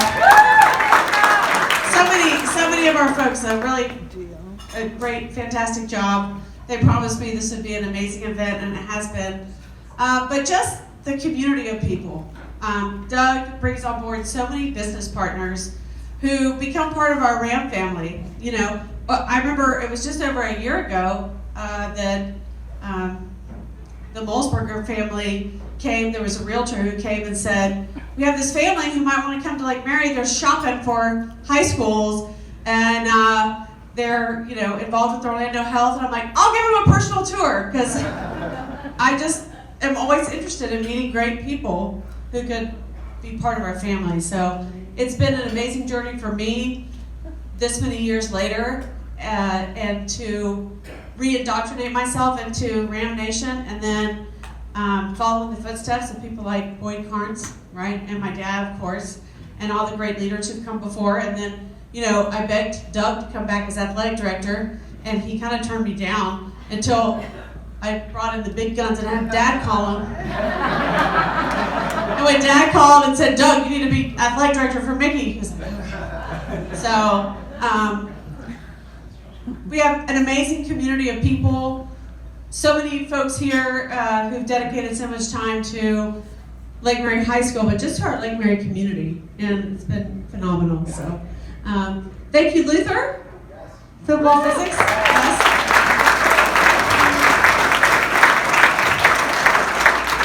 So many of our folks have really a great, fantastic job. They promised me this would be an amazing event, and it has been. But just the community of people. Doug brings on board so many business partners who become part of our RAM family. You know, I remember it was just over a year ago that the Molesberger family came. There was a realtor who came and said, we have this family who might want to come to Lake Mary. They're shopping for high schools, and they're, you know, involved with Orlando Health. And I'm like, I'll give them a personal tour, because I just am always interested in meeting great people who could be part of our family. So it's been an amazing journey for me this many years later, and to re-indoctrinate myself into Ram Nation, and then follow in the footsteps of people like Boyd Carnes, right, and my dad, of course, and all the great leaders who've come before. And then, you know, I begged Doug to come back as athletic director, and he kind of turned me down until I brought in the big guns and had Dad call him. And when Dad called and said, Doug, you need to be athletic director for Mickey. He was like, so we have an amazing community of people. So many folks here who've dedicated so much time to Lake Mary High School, but just to our Lake Mary community. And it's been phenomenal. So thank you, Luther. Football physics. Yes.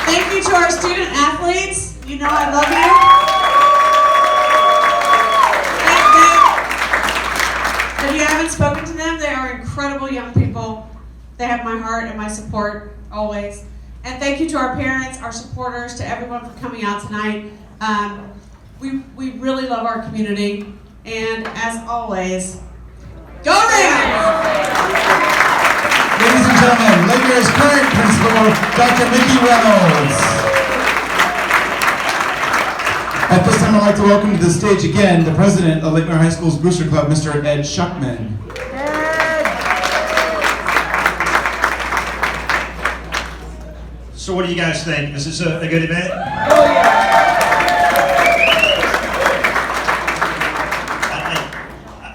Thank you to our student athletes. You know I love you. If you haven't spoken to them, they are incredible young people. They have my heart and my support always. And thank you to our parents, our supporters, to everyone for coming out tonight. We really love our community. And as always, go Rams! Ladies and gentlemen, Lake Mary's current principal, Dr. Mickey Reynolds. At this time, I'd like to welcome to the stage again the president of Lake Mary High School's Booster Club, Mr. Ed Schuckman. So what do you guys think? Is this a good event? Oh, yeah.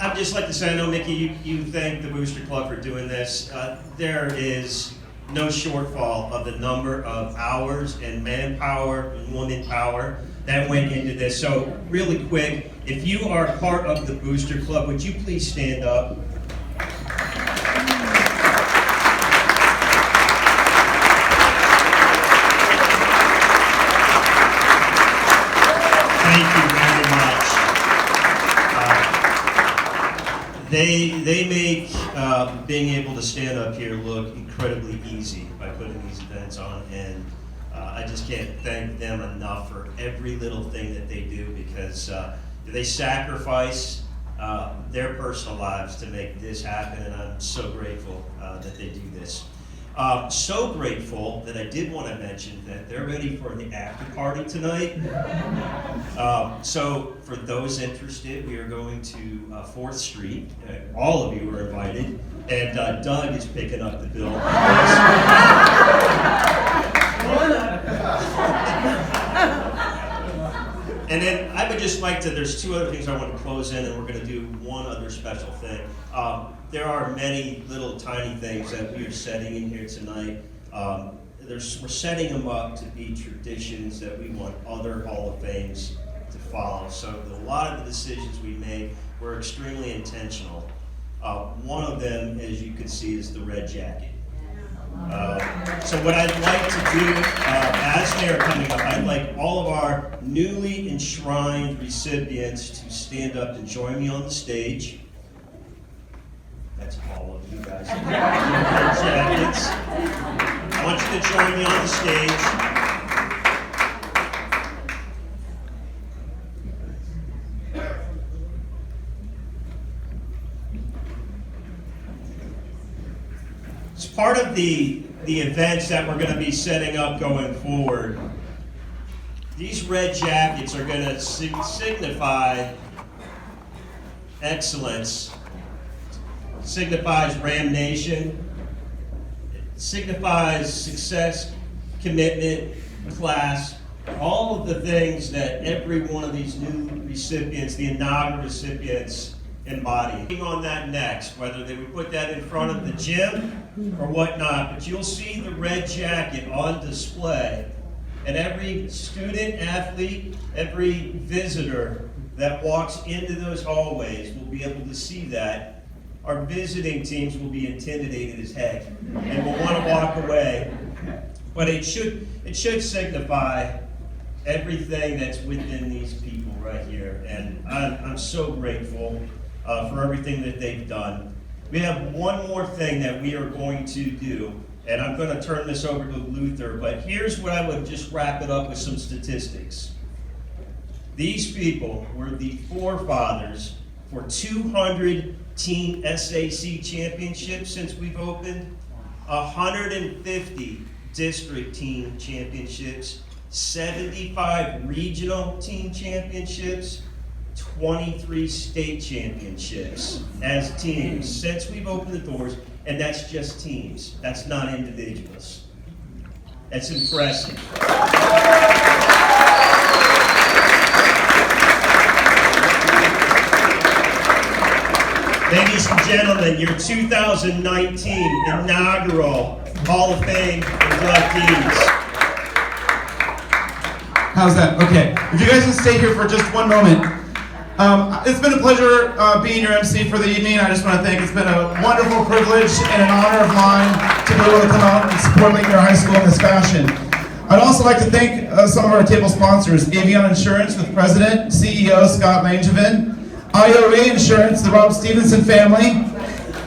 I'd just like to say, I know, Mickey, you thank the Booster Club for doing this. There is no shortfall of the number of hours and manpower and woman power that went into this. So really quick, if you are part of the Booster Club, would you please stand up? Thank you very much. They make being able to stand up here look incredibly easy by putting these events on, and I just can't thank them enough for every little thing that they do, because they sacrifice their personal lives to make this happen, and I'm so grateful that they do this. So grateful that I did want to mention that they're ready for the after party tonight. So for those interested, we are going to 4th Street. All of you are invited, and Doug is picking up the bill. And then I would just like to, there's 2 other things I want to close in, and we're going to do one other special thing. There are many little tiny things that we are setting in here tonight. We're setting them up to be traditions that we want other Hall of Fames to follow. So a lot of the decisions we made were extremely intentional. One of them, as you can see, is the red jacket. So what I'd like to do, as they are coming up, I'd like all of our newly enshrined recipients to stand up and join me on the stage. That's all of you guys. Red jackets. I want you to join me on the stage. As part of the events that we're going to be setting up going forward, these red jackets are going to signify excellence, signifies Ram Nation, signifies success, commitment, class, all of the things that every one of these new recipients, the inaugural recipients, embody. On that next, whether they would put that in front of the gym or whatnot, but you'll see the red jacket on display, and every student, athlete, every visitor that walks into those hallways will be able to see that. Our visiting teams will be intimidated as heck and will want to walk away, but it should signify everything that's within these people right here, and I'm so grateful for everything that they've done. We have one more thing that we are going to do, and I'm going to turn this over to Luther, but here's what I would just wrap it up with some statistics. These people were the forefathers for 200 team SAC championships since we've opened, 150 district team championships, 75 regional team championships, 23 state championships as teams since we've opened the doors, and that's just teams. That's not individuals. That's impressive. Ladies and gentlemen, your 2019 inaugural Hall of Fame inductees. How's that? Okay. If you guys can stay here for just one moment. It's been a pleasure being your MC for the evening. I just want to thank, it's been a wonderful privilege and an honor of mine to be able to come out and support Lake Mary High School in this fashion. I'd also like to thank some of our table sponsors, Avion Insurance with President, CEO Scott Langevin, IOA Insurance, the Rob Stevenson family,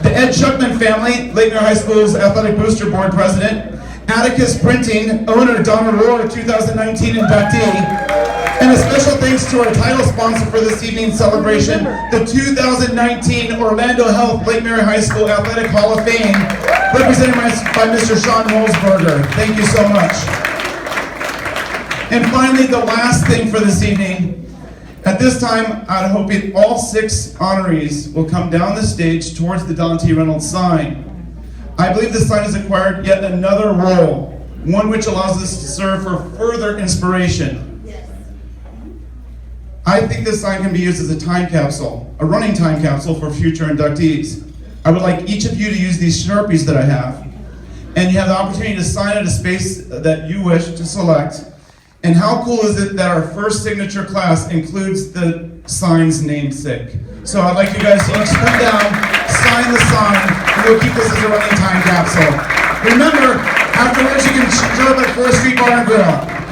the Ed Schuckman family, Lake Mary High School's Athletic Booster Board President, Atticus Printing, owner Donna Rohr, 2019 inductee, and a special thanks to our title sponsor for this evening's celebration, the 2019 Orlando Health Lake Mary High School Athletic Hall of Fame, represented by Mr. Sean Wolfsberger. Thank you so much. And finally, the last thing for this evening. At this time, I'd hope all 6 honorees will come down the stage towards the Don T. Reynolds sign. I believe this sign has acquired yet another role, one which allows us to serve for further inspiration. I think this sign can be used as a time capsule, a running time capsule for future inductees. I would like each of you to use these Sharpies that I have, and you have the opportunity to sign at a space that you wish to select. And how cool is it that our first signature class includes the sign's namesake? So I'd like you guys to each come down, sign the sign, and we'll keep this as a running time capsule. Remember, afterwards you can show up at 4th Street Bar and Grill.